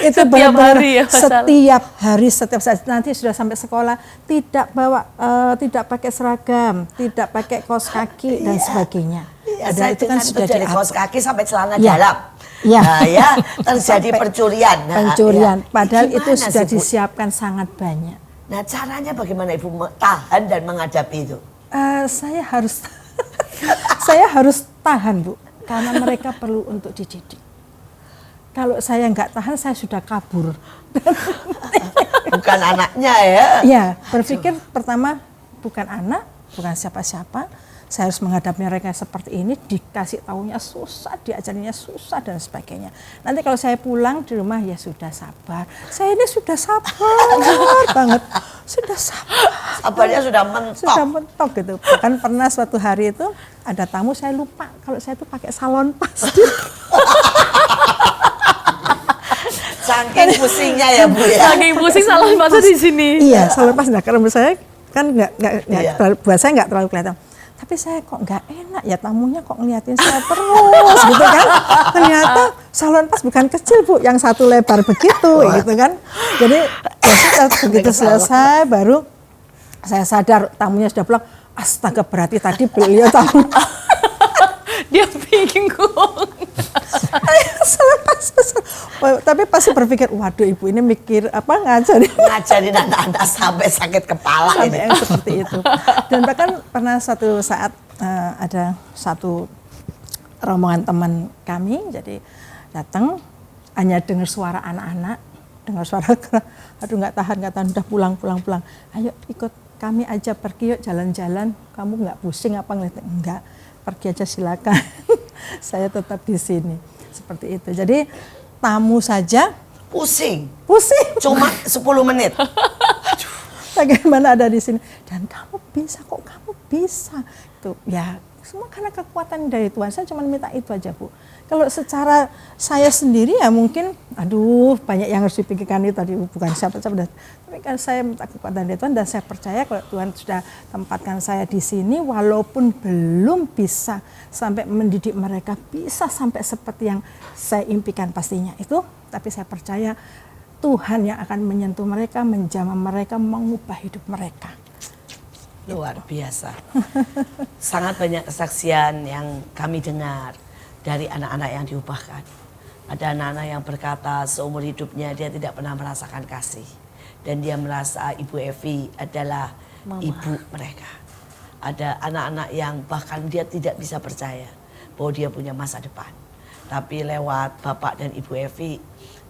Itu Setiap benar-benar hari ya, masalah. setiap hari, setiap saat. Nanti sudah sampai sekolah tidak bawa, tidak pakai seragam, tidak pakai kaos kaki dan sebagainya. Iya, Dan saya itu kan dengar sudah dari diatur. kaos kaki sampai celana Iya. dalam. Iya. Nah, ya terjadi Sampai pencurian. Nah, Pencurian. ya. Padahal Gimana itu sudah sih, Bu? disiapkan sangat banyak. Nah caranya bagaimana Ibu tahan dan menghadapi itu? Saya harus saya harus tahan, Bu, karena mereka perlu untuk dididik. Kalau saya nggak tahan, saya sudah kabur. Bukan anaknya ya. Ya, berpikir pertama bukan anak, bukan siapa-siapa. Saya harus menghadapi mereka seperti ini, dikasih taunya susah, diajarinya susah dan sebagainya. Nanti kalau saya pulang di rumah ya sudah sabar. Saya ini sudah sabar banget, sudah sabar. Sabarnya sudah mentok. Sudah mentok gitu. Bahkan pernah suatu hari itu ada tamu, saya lupa kalau saya itu pakai salon pas. Saking pusingnya ya Bu ya. Saking pusing salon masa di sini. Iya, salon pas. Nah, karena menurut saya kan nggak Iya. terlalu, buat saya nggak terlalu kelihatan. Tapi saya kok nggak enak ya, tamunya kok ngeliatin saya terus gitu kan. Ternyata salon pas bukan kecil Bu, yang satu lebar begitu gitu kan. Jadi ya sudah, begitu selesai baru saya sadar tamunya sudah pulang. Astaga, berarti tadi beliau tamu. Dia bingung. Salon pas. Tapi pasti berpikir, waduh ibu ini mikir apa Ngajarin anak-anak sampai sakit kepala sampai ini. yang seperti itu. Dan bahkan pernah satu saat ada satu rombongan teman kami, jadi datang hanya dengar suara anak-anak, dengar suara aduh nggak tahan, udah pulang. Ayo ikut kami aja pergi yuk jalan-jalan, kamu nggak pusing apa ngeliat? Enggak, pergi aja silakan. Saya tetap di sini. Seperti itu. Jadi tamu saja Pusing. cuma Cuma 10 menit. bagaimana ada di sini dan kamu bisa itu ya semua karena kekuatan dari Tuhan. Saya cuma minta itu aja Bu. Kalau secara saya sendiri ya mungkin aduh banyak yang harus dipikirkan itu tadi, bukan siapa-siapa, tapi kan saya minta kekuatan dari Tuhan dan saya percaya kalau Tuhan sudah tempatkan saya di sini walaupun belum bisa sampai mendidik mereka bisa sampai seperti yang saya impikan pastinya itu, tapi saya percaya Tuhan yang akan menyentuh mereka, menjamah mereka, mengubah hidup mereka. Luar biasa. Sangat banyak kesaksian yang kami dengar dari anak-anak yang diubahkan. Ada anak-anak yang berkata seumur hidupnya dia tidak pernah merasakan kasih. Dan dia merasa Ibu Evi adalah ibu mereka. Ada anak-anak yang bahkan dia tidak bisa percaya bahwa dia punya masa depan. Tapi lewat Bapak dan Ibu Evi,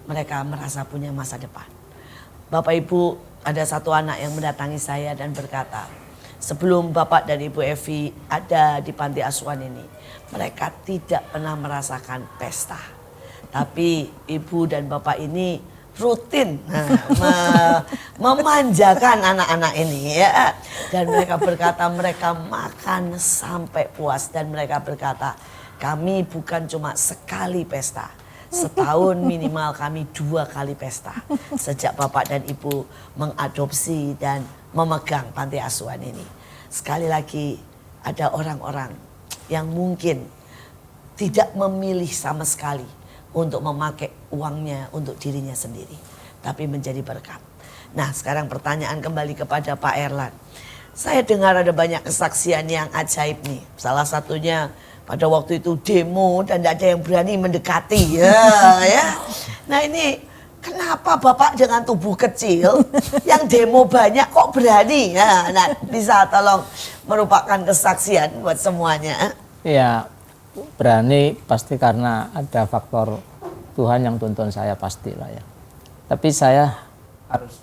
mereka merasa punya masa depan. Bapak Ibu, ada satu anak yang mendatangi saya dan berkata, sebelum Bapak dan Ibu Evi ada di panti asuhan ini, mereka tidak pernah merasakan pesta. Tapi Ibu dan Bapak ini rutin memanjakan anak-anak ini ya. Dan mereka berkata mereka makan sampai puas. Dan mereka berkata kami bukan cuma sekali pesta. Setahun minimal kami 2 kali pesta. Sejak Bapak dan Ibu mengadopsi dan memegang panti asuhan ini. Sekali lagi ada orang-orang yang mungkin tidak memilih sama sekali untuk memakai uangnya untuk dirinya sendiri. Tapi menjadi berkat. Nah sekarang pertanyaan kembali kepada Pak Erlan. Saya dengar ada banyak kesaksian yang ajaib nih. Salah satunya pada waktu itu demo dan tidak ada yang berani mendekati. Ya. Nah ini kenapa Bapak dengan tubuh kecil yang demo banyak kok berani? Nah, bisa tolong merupakan kesaksian buat semuanya. Iya, berani pasti karena ada faktor Tuhan yang tuntun saya pastilah ya. Tapi saya harus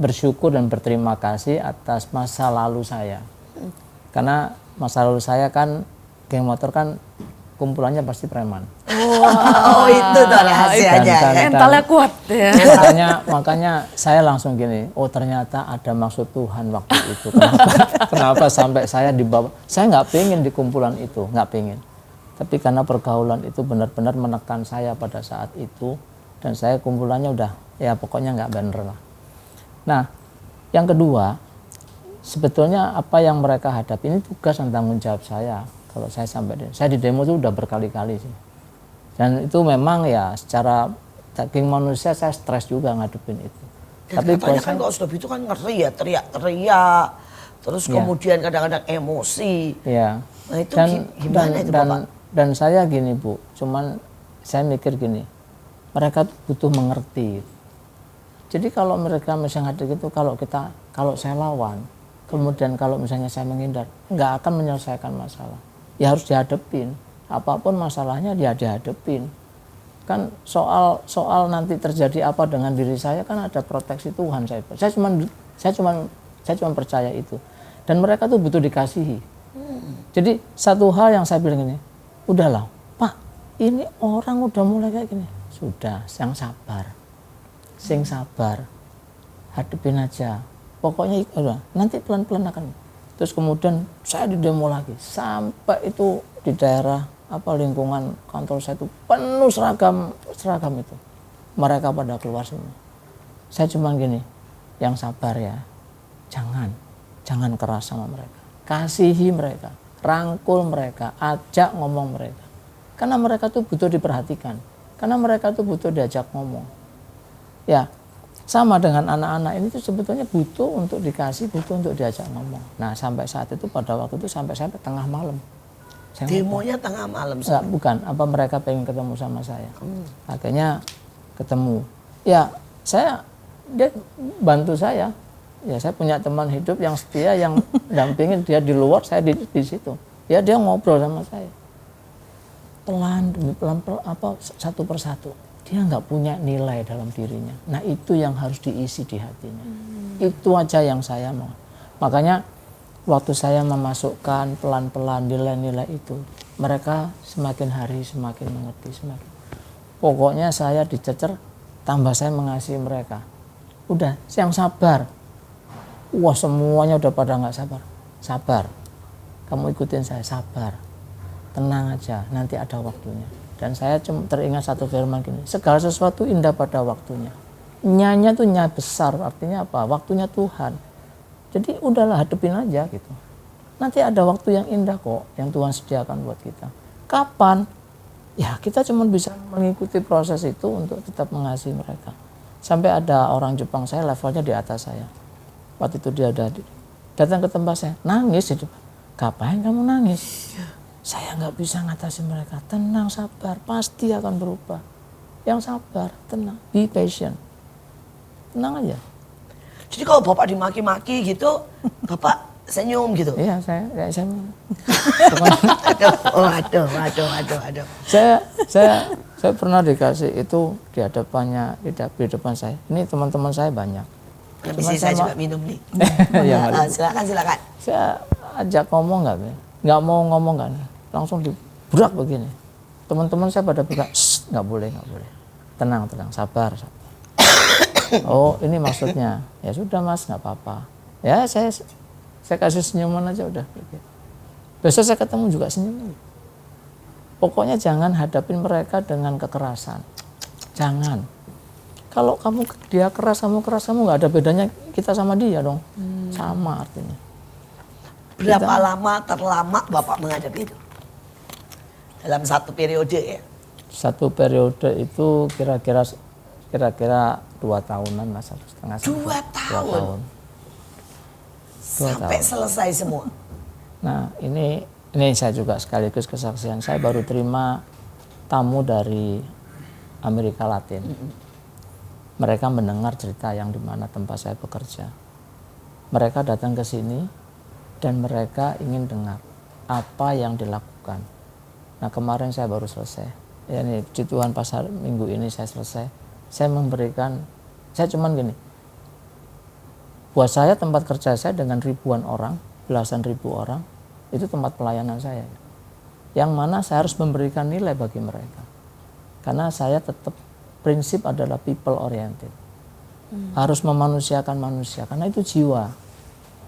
bersyukur dan berterima kasih atas masa lalu saya. Karena masa lalu saya kan geng motor kan kumpulannya pasti preman. Oh itu tuh rahasianya. Mentalnya kuat ya. Makanya saya langsung gini, oh ternyata ada maksud Tuhan waktu itu. Kenapa sampai saya dibawa? Saya nggak pengen di kumpulan itu, nggak pengen. Tapi karena pergaulan itu benar-benar menekan saya pada saat itu dan saya kumpulannya udah ya pokoknya nggak bener lah. Nah, yang kedua, sebetulnya apa yang mereka hadapi ini tugas dan tanggung jawab saya. Kalau saya di demo itu udah berkali-kali sih. Dan itu memang ya secara daging manusia saya stres juga ngadepin itu. Dan tapi katanya kan kalau sudah itu kan ngeri ya, teriak-teriak, terus kemudian kadang-kadang emosi. Ya. Nah itu gimana itu Bapak? Dan saya gini Bu, cuman saya mikir gini, mereka tuh butuh mengerti. Jadi kalau mereka misalnya hadir gitu, kalau saya lawan, kemudian kalau misalnya saya menghindar, nggak akan menyelesaikan masalah. Ya harus dihadepin, apapun masalahnya dia dihadepin. Kan soal nanti terjadi apa dengan diri saya kan ada proteksi Tuhan. Saya cuma percaya itu. Dan mereka tuh butuh dikasihi. Jadi satu hal yang saya bilang ini, udahlah Pak, ini orang udah mulai kayak gini. Sudah, yang sabar. Sing sabar. Hadepin aja. Pokoknya udah, nanti pelan-pelan akan. Terus kemudian saya di demo lagi. Sampai itu di daerah lingkungan kantor saya itu penuh seragam itu. Mereka pada keluar semua. Saya cuma gini, yang sabar ya. Jangan keras sama mereka. Kasihi mereka, rangkul mereka, ajak ngomong mereka. Karena mereka tuh butuh diperhatikan. Karena mereka tuh butuh diajak ngomong. Ya, sama dengan anak-anak ini tuh sebetulnya butuh untuk dikasih, butuh untuk diajak ngomong. Nah, sampai saat itu pada waktu itu sampai tengah malam. Demonya tengah malam? Enggak, bukan. Apa mereka pengen ketemu sama saya. Akhirnya ketemu. Ya, dia bantu saya. Ya, saya punya teman hidup yang setia, yang dampingin dia di luar, saya di situ. Ya, dia ngobrol sama saya. Pelan demi pelan, satu persatu. Dia nggak punya nilai dalam dirinya. Nah, itu yang harus diisi di hatinya. Itu aja yang saya mau. Makanya waktu saya memasukkan pelan-pelan nilai-nilai itu, mereka semakin hari semakin mengerti, Pokoknya saya dicecer, tambah saya mengasihi mereka. Udah, yang sabar. Wah, semuanya udah pada nggak sabar. Sabar. Kamu ikutin saya, sabar. Tenang aja, nanti ada waktunya. Dan saya cuma teringat satu firman gini, segala sesuatu indah pada waktunya. Nyanya tuh nya besar, artinya apa? Waktunya Tuhan. Jadi udahlah, hadepin aja gitu. Nanti ada waktu yang indah kok, yang Tuhan sediakan buat kita. Kapan? Ya kita cuma bisa mengikuti proses itu untuk tetap mengasihi mereka. Sampai ada orang Jepang saya levelnya di atas saya. Waktu itu dia datang ke tempat saya, nangis di depan. Ngapain kamu nangis? Saya nggak bisa ngatasi mereka. Tenang, sabar, pasti akan berubah. Yang sabar, tenang, be patient. Tenang aja. Jadi kalau Bapak dimaki-maki gitu, Bapak senyum gitu? Iya, saya. Waduh. Saya pernah dikasih itu di depan saya. Ini teman-teman saya banyak. Permisi, saya juga minum nih. Ya, silakan. Saya ajak ngomong nggak mau ngomong kan, langsung diburak begini. Teman-teman saya pada bilang, nggak boleh. Tenang, sabar. Oh, ini maksudnya. Ya sudah Mas, nggak apa-apa. Ya saya kasih senyuman aja udah. Besok saya ketemu juga senyum. Pokoknya jangan hadapin mereka dengan kekerasan. Jangan. Kalau dia keras, kamu nggak ada bedanya kita sama dia dong. Sama artinya. Berapa lama terlama Bapak menghadapi itu? Dalam satu periode ya? Satu periode itu kira-kira 2 tahunan lah, 1,5. 2 tahun? Sampai selesai semua? Nah ini saya juga sekaligus kesaksian. Saya baru terima tamu dari Amerika Latin. Mereka mendengar cerita yang dimana tempat saya bekerja. Mereka datang ke sini dan mereka ingin dengar apa yang dilakukan. Nah kemarin saya baru selesai. Ya nih, puji Tuhan pas minggu ini saya selesai. Saya cuman gini. Buat saya tempat kerja saya dengan ribuan orang, belasan ribu orang, itu tempat pelayanan saya. Yang mana saya harus memberikan nilai bagi mereka. Karena saya tetap prinsip adalah people oriented. Harus memanusiakan manusia, karena itu jiwa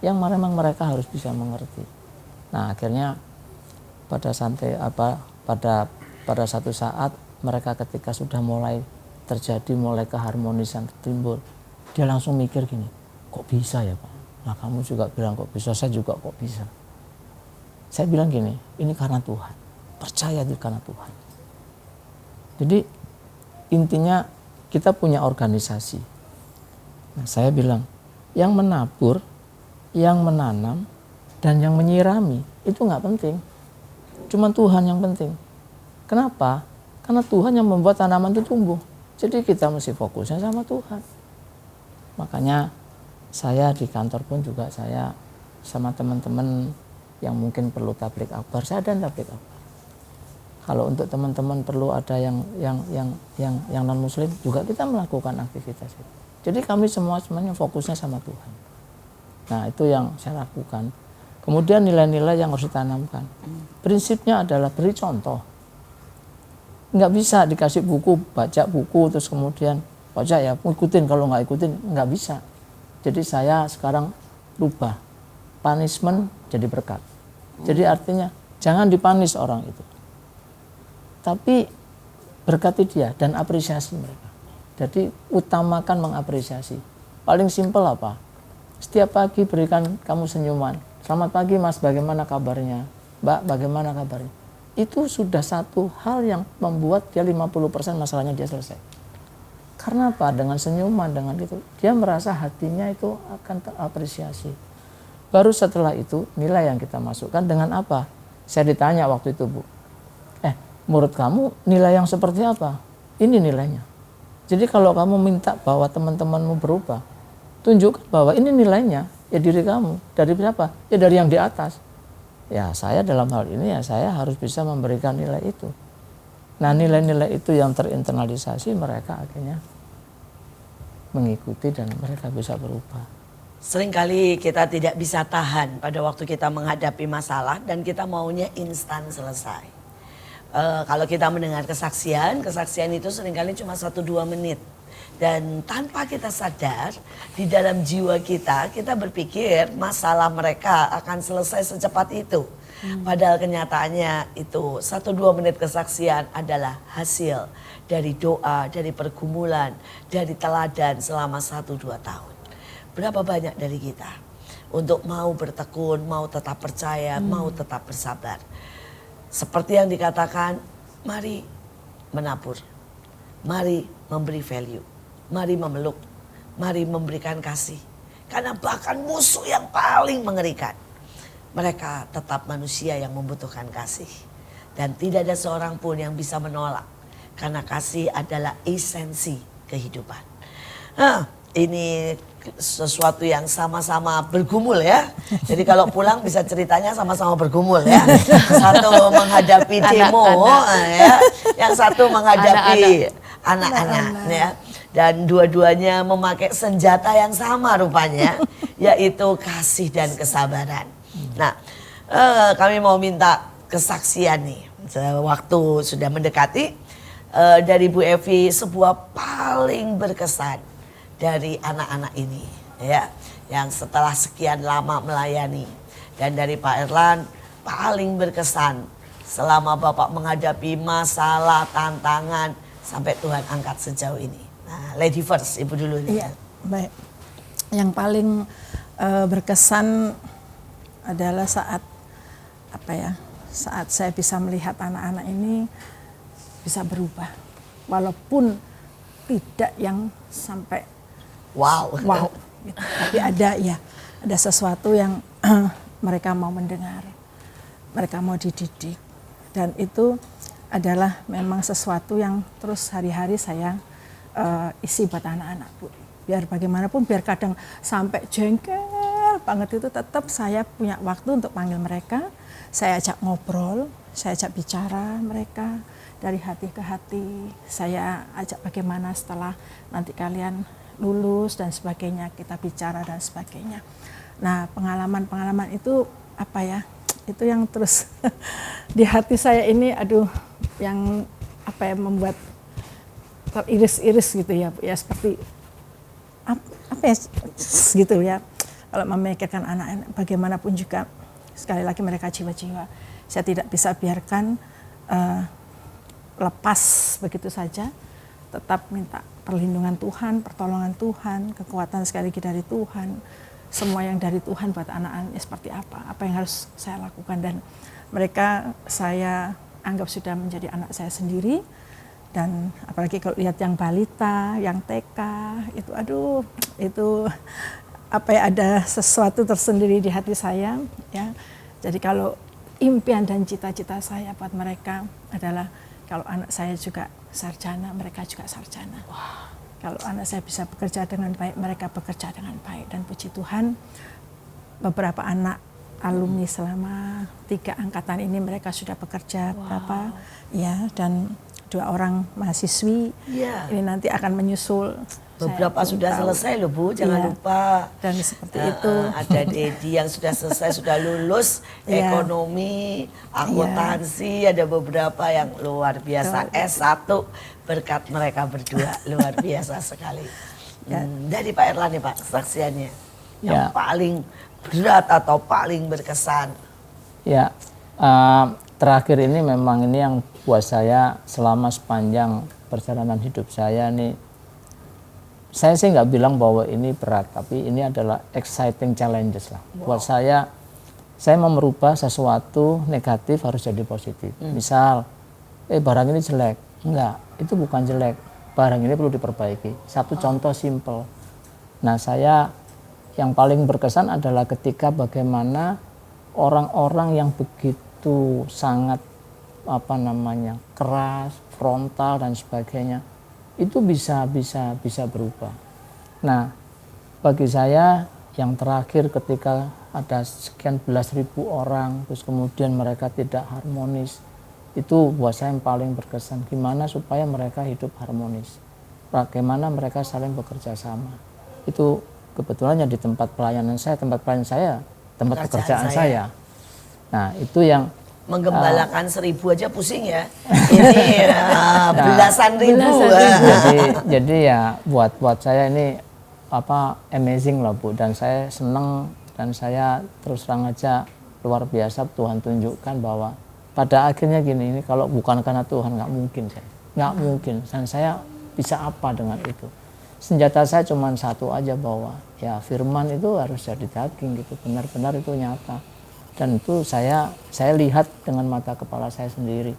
yang memang mereka harus bisa mengerti. Nah akhirnya pada satu saat mereka ketika sudah mulai terjadi mulai keharmonisan timbul, dia langsung mikir gini, kok bisa ya Pak? Nah kamu juga bilang kok bisa, saya juga kok bisa. Saya bilang gini, ini karena Tuhan, percaya itu karena Tuhan. Jadi intinya kita punya organisasi. Nah, saya bilang, yang menabur, yang menanam, dan yang menyirami itu nggak penting. Cuma Tuhan yang penting. Kenapa? Karena Tuhan yang membuat tanaman itu tumbuh. Jadi kita mesti fokusnya sama Tuhan. Makanya saya di kantor pun juga saya sama teman-teman yang mungkin perlu tablik akbar, saya ada tablik akbar. Kalau untuk teman-teman perlu ada yang non muslim juga kita melakukan aktivitas itu. Jadi kami semuanya fokusnya sama Tuhan. Nah itu yang saya lakukan. Kemudian nilai-nilai yang harus ditanamkan. Prinsipnya adalah beri contoh. Nggak bisa dikasih buku, baca buku terus kemudian baca ya ikutin, kalau nggak ikutin nggak bisa. Jadi saya sekarang rubah punishment jadi berkat. Jadi artinya jangan dipanis orang itu, tapi berkati dia dan apresiasi mereka. Jadi utamakan mengapresiasi. Paling simpel apa? Setiap pagi berikan kamu senyuman. Selamat pagi Mas, bagaimana kabarnya? Mbak, bagaimana kabarnya? Itu sudah satu hal yang membuat dia 50% masalahnya dia selesai. Karena apa? Dengan senyuman, dengan itu dia merasa hatinya itu akan terapresiasi. Baru setelah itu nilai yang kita masukkan dengan apa? Saya ditanya waktu itu Bu, menurut kamu nilai yang seperti apa? Ini nilainya. Jadi kalau kamu minta bahwa teman-temanmu berubah, tunjukkan bahwa ini nilainya, ya diri kamu. Dari siapa? Ya dari yang di atas. Ya saya dalam hal ini ya saya harus bisa memberikan nilai itu. Nah nilai-nilai itu yang terinternalisasi, mereka akhirnya mengikuti dan mereka bisa berubah. Seringkali kita tidak bisa tahan pada waktu kita menghadapi masalah dan kita maunya instan selesai. Kalau kita mendengar kesaksian itu seringkali cuma 1-2 menit. Dan tanpa kita sadar, di dalam jiwa kita berpikir masalah mereka akan selesai secepat itu. Padahal kenyataannya itu 1-2 menit kesaksian adalah hasil dari doa, dari pergumulan, dari teladan selama 1-2 tahun. Berapa banyak dari kita untuk mau bertekun, mau tetap percaya, mau tetap bersabar. Seperti yang dikatakan, mari menabur, mari memberi value. Mari memeluk, mari memberikan kasih. Karena bahkan musuh yang paling mengerikan, mereka tetap manusia yang membutuhkan kasih. Dan tidak ada seorang pun yang bisa menolak. Karena kasih adalah esensi kehidupan. Nah, ini sesuatu yang sama-sama bergumul ya. Jadi kalau pulang bisa ceritanya sama-sama bergumul ya. Satu menghadapi demo, ya. Yang satu menghadapi anak-anak ya. Dan dua-duanya memakai senjata yang sama rupanya, yaitu kasih dan kesabaran. Nah, kami mau minta kesaksian nih. Waktu sudah mendekati, dari Bu Evi sebuah paling berkesan dari anak-anak ini, ya, yang setelah sekian lama melayani. Dan dari Pak Erlan paling berkesan selama Bapak menghadapi masalah, tantangan, sampai Tuhan angkat sejauh ini. Nah, lady first, Ibu dulu nih. Iya, baik. Yang paling berkesan adalah saat saat saya bisa melihat anak-anak ini bisa berubah, walaupun tidak yang sampai wow, gitu. Tapi ada sesuatu yang mereka mau mendengar, mereka mau dididik, dan itu adalah memang sesuatu yang terus hari-hari saya isi buat anak-anak Bu. Biar bagaimanapun, biar kadang sampai jengkel banget itu, tetap saya punya waktu untuk panggil mereka. Saya ajak ngobrol, saya ajak bicara mereka dari hati ke hati. Saya ajak bagaimana setelah nanti kalian lulus dan sebagainya, kita bicara dan sebagainya. Nah, pengalaman-pengalaman itu itu yang terus di hati saya ini, yang membuat teriris-iris gitu ya, ya seperti gitu ya. Kalau memikirkan anak-anak, bagaimanapun juga sekali lagi mereka jiwa-jiwa. Saya tidak bisa biarkan lepas begitu saja. tetap minta perlindungan Tuhan, pertolongan Tuhan, kekuatan sekali lagi dari Tuhan. Semua yang dari Tuhan buat anak-anaknya seperti apa yang harus saya lakukan. Dan mereka saya anggap sudah menjadi anak saya sendiri. Dan apalagi kalau lihat yang balita, yang TK, itu aduh, itu ada sesuatu tersendiri di hati saya, ya. Jadi kalau impian dan cita-cita saya buat mereka adalah kalau anak saya juga sarjana, mereka juga sarjana. Kalau anak saya bisa bekerja dengan baik, mereka bekerja dengan baik. Dan puji Tuhan, beberapa anak alumni selama 3 angkatan ini mereka sudah bekerja berapa, ya, dan 2 orang mahasiswi ini nanti akan menyusul. Beberapa sudah selesai loh Bu, jangan lupa. Dan seperti itu. Ada Dedi yang sudah selesai, sudah lulus ekonomi, akuntansi, ada beberapa yang luar biasa S1 berkat mereka berdua, luar biasa sekali. Dari Pak Erlan nih Pak, kesaksiannya yang paling berat atau paling berkesan. Ya, terakhir ini memang ini yang buat saya selama sepanjang perjalanan hidup saya nih, saya sih nggak bilang bahwa ini berat, tapi ini adalah exciting challenges lah. Buat saya mau merubah sesuatu negatif harus jadi positif. Misal, barang ini jelek. Enggak, itu bukan jelek. Barang ini perlu diperbaiki. Satu contoh simple. Nah, saya yang paling berkesan adalah ketika bagaimana orang-orang yang begitu sangat keras, frontal dan sebagainya, itu bisa berubah. Nah, bagi saya yang terakhir ketika ada sekian belas ribu orang, terus kemudian mereka tidak harmonis, itu buat saya yang paling berkesan. Gimana supaya mereka hidup harmonis, bagaimana mereka saling bekerja sama. Itu kebetulannya di tempat pelayanan saya, tempat pekerjaan saya. Nah, itu yang menggembalakan 1000 aja pusing ya. Ini belasan ribu. Jadi ya buat saya ini amazing lah Bu, dan saya senang, dan saya terus terang aja luar biasa Tuhan tunjukkan bahwa pada akhirnya gini, ini kalau bukan karena Tuhan nggak mungkin, dan saya bisa apa dengan itu. Senjata saya cuma satu aja, bahwa ya firman itu harus jadi daging gitu, benar-benar itu nyata. Dan itu saya lihat dengan mata kepala saya sendiri.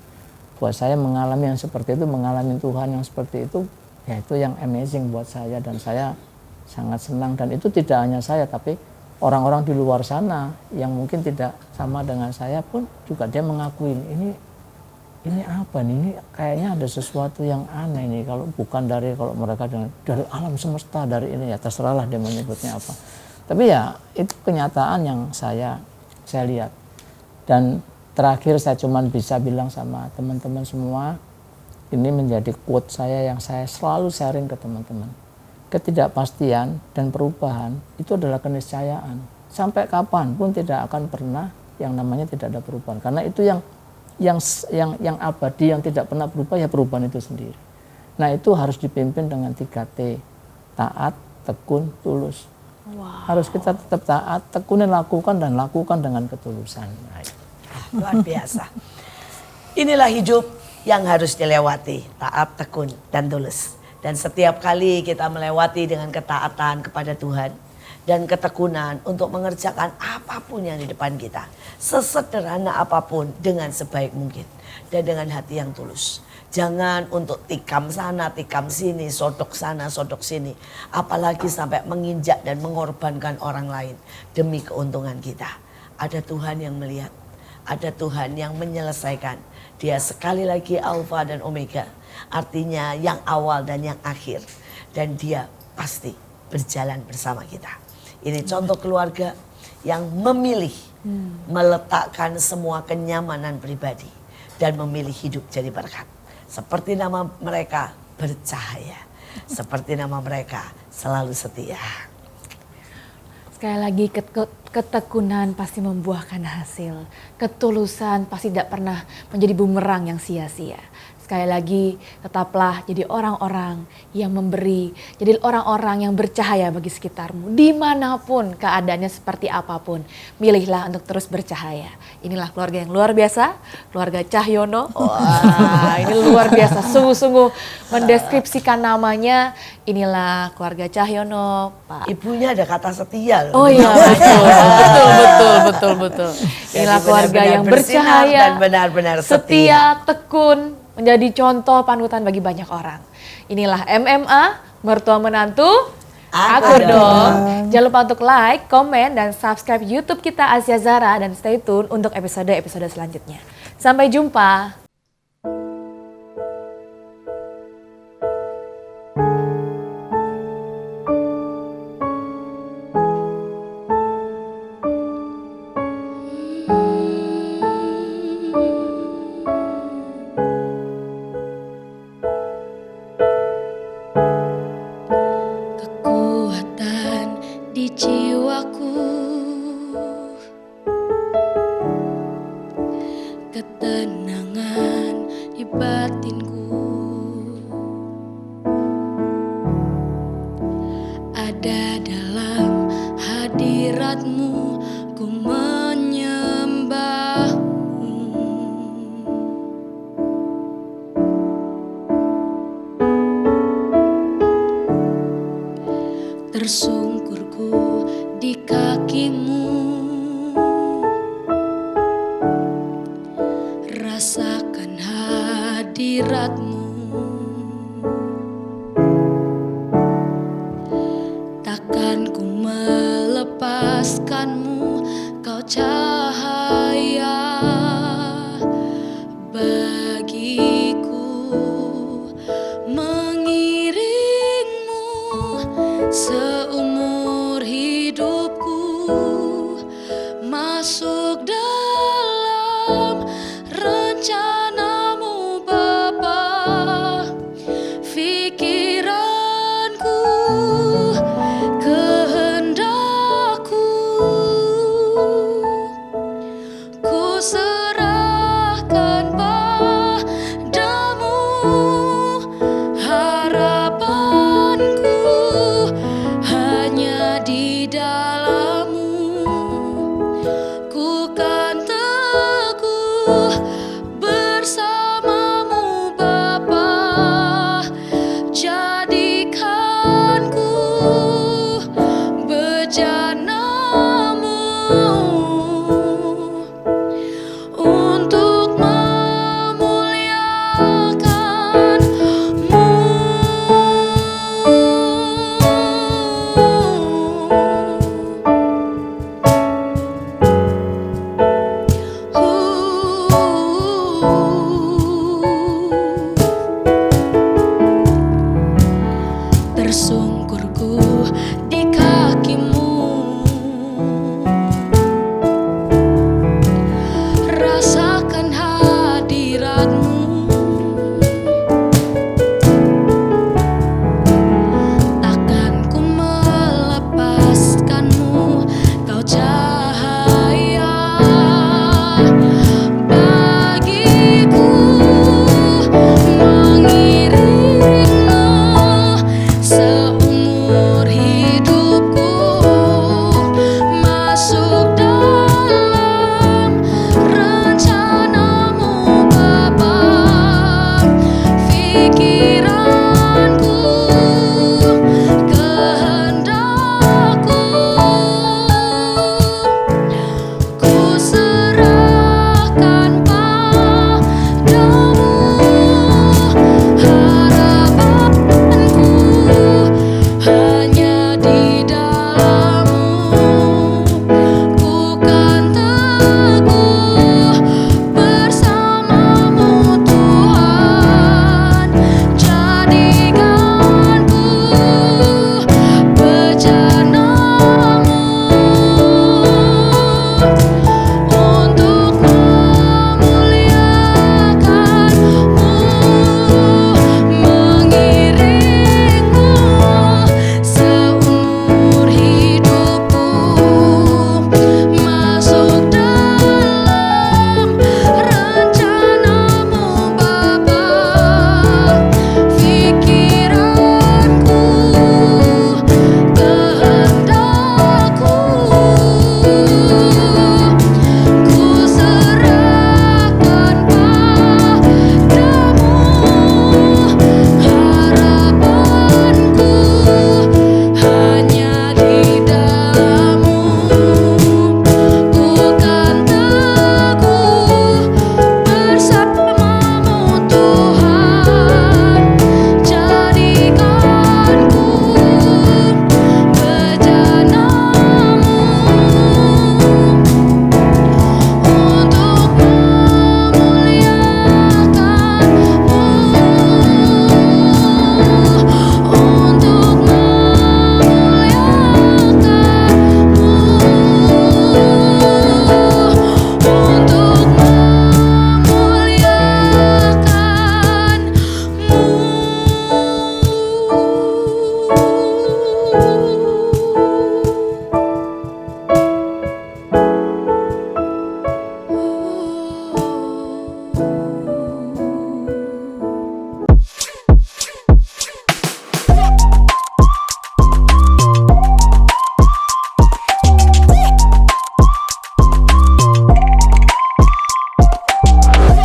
Buat saya mengalami yang seperti itu, mengalami Tuhan yang seperti itu, ya itu yang amazing buat saya, dan saya sangat senang. Dan itu tidak hanya saya, tapi orang-orang di luar sana yang mungkin tidak sama dengan saya pun juga dia mengakui ini apa nih, ini kayaknya ada sesuatu yang aneh nih, kalau bukan dari mereka dari alam semesta, dari ini, ya terserahlah dia menyebutnya apa. Tapi ya itu kenyataan yang saya lihat. Dan terakhir saya cuma bisa bilang sama teman-teman semua, ini menjadi quote saya yang saya selalu sharing ke teman-teman. Ketidakpastian dan perubahan itu adalah keniscayaan. Sampai kapan pun tidak akan pernah yang namanya tidak ada perubahan. Karena itu yang abadi, yang tidak pernah berubah, ya perubahan itu sendiri. Nah, itu harus dipimpin dengan 3T. Taat, tekun, tulus. Harus kita tetap taat, tekunin, lakukan, dan lakukan dengan ketulusan. Luar biasa. Inilah hidup yang harus dilewati, taat, tekun, dan tulus. Dan setiap kali kita melewati dengan ketaatan kepada Tuhan dan ketekunan untuk mengerjakan apapun yang di depan kita, sesederhana apapun, dengan sebaik mungkin dan dengan hati yang tulus. Jangan untuk tikam sana, tikam sini, sodok sana, sodok sini. Apalagi sampai menginjak dan mengorbankan orang lain demi keuntungan kita. Ada Tuhan yang melihat, ada Tuhan yang menyelesaikan. Dia sekali lagi Alfa dan Omega, artinya yang awal dan yang akhir. Dan dia pasti berjalan bersama kita. Ini contoh keluarga yang memilih meletakkan semua kenyamanan pribadi dan memilih hidup jadi berkat. Seperti nama mereka, bercahaya. Seperti nama mereka, selalu setia. Sekali lagi, ketekunan pasti membuahkan hasil. Ketulusan pasti tidak pernah menjadi bumerang yang sia-sia. Sekali lagi, tetaplah jadi orang-orang yang memberi, jadi orang-orang yang bercahaya bagi sekitarmu. Dimanapun keadaannya seperti apapun, milihlah untuk terus bercahaya. Inilah keluarga yang luar biasa, keluarga Cahyono. Wah, ini luar biasa, sungguh-sungguh mendeskripsikan namanya. Inilah keluarga Cahyono, Pak. Ibunya ada kata setia loh. Oh iya, betul. Inilah Jadi keluarga benar-benar yang bersinar bercahaya, dan benar-benar setia, tekun, menjadi contoh panutan bagi banyak orang. Inilah MMA, mertua menantu, akur dong. Jangan lupa untuk like, komen, dan subscribe YouTube kita Asia Zara dan stay tune untuk episode-episode selanjutnya. Sampai jumpa. Kekuatan di jiwaku, ketenangan di batinku, ada dalam hadiratmu, ku menyembahmu. Tersungkurku di kakimu, rasakan hadiratmu. Takkan ku melepaskanmu, kau cahaya bagiku, mengiringmu seumur hidupku, masuk dalam rencanamu Bapa. Pikiranku, kehendakku, ku serahkan padamu. Harapanku hanya di dalam-Mu, ku kan teguh bersamamu Bapa. Jadikanku bejanamu untuk memuliakan-Mu. Tersungkur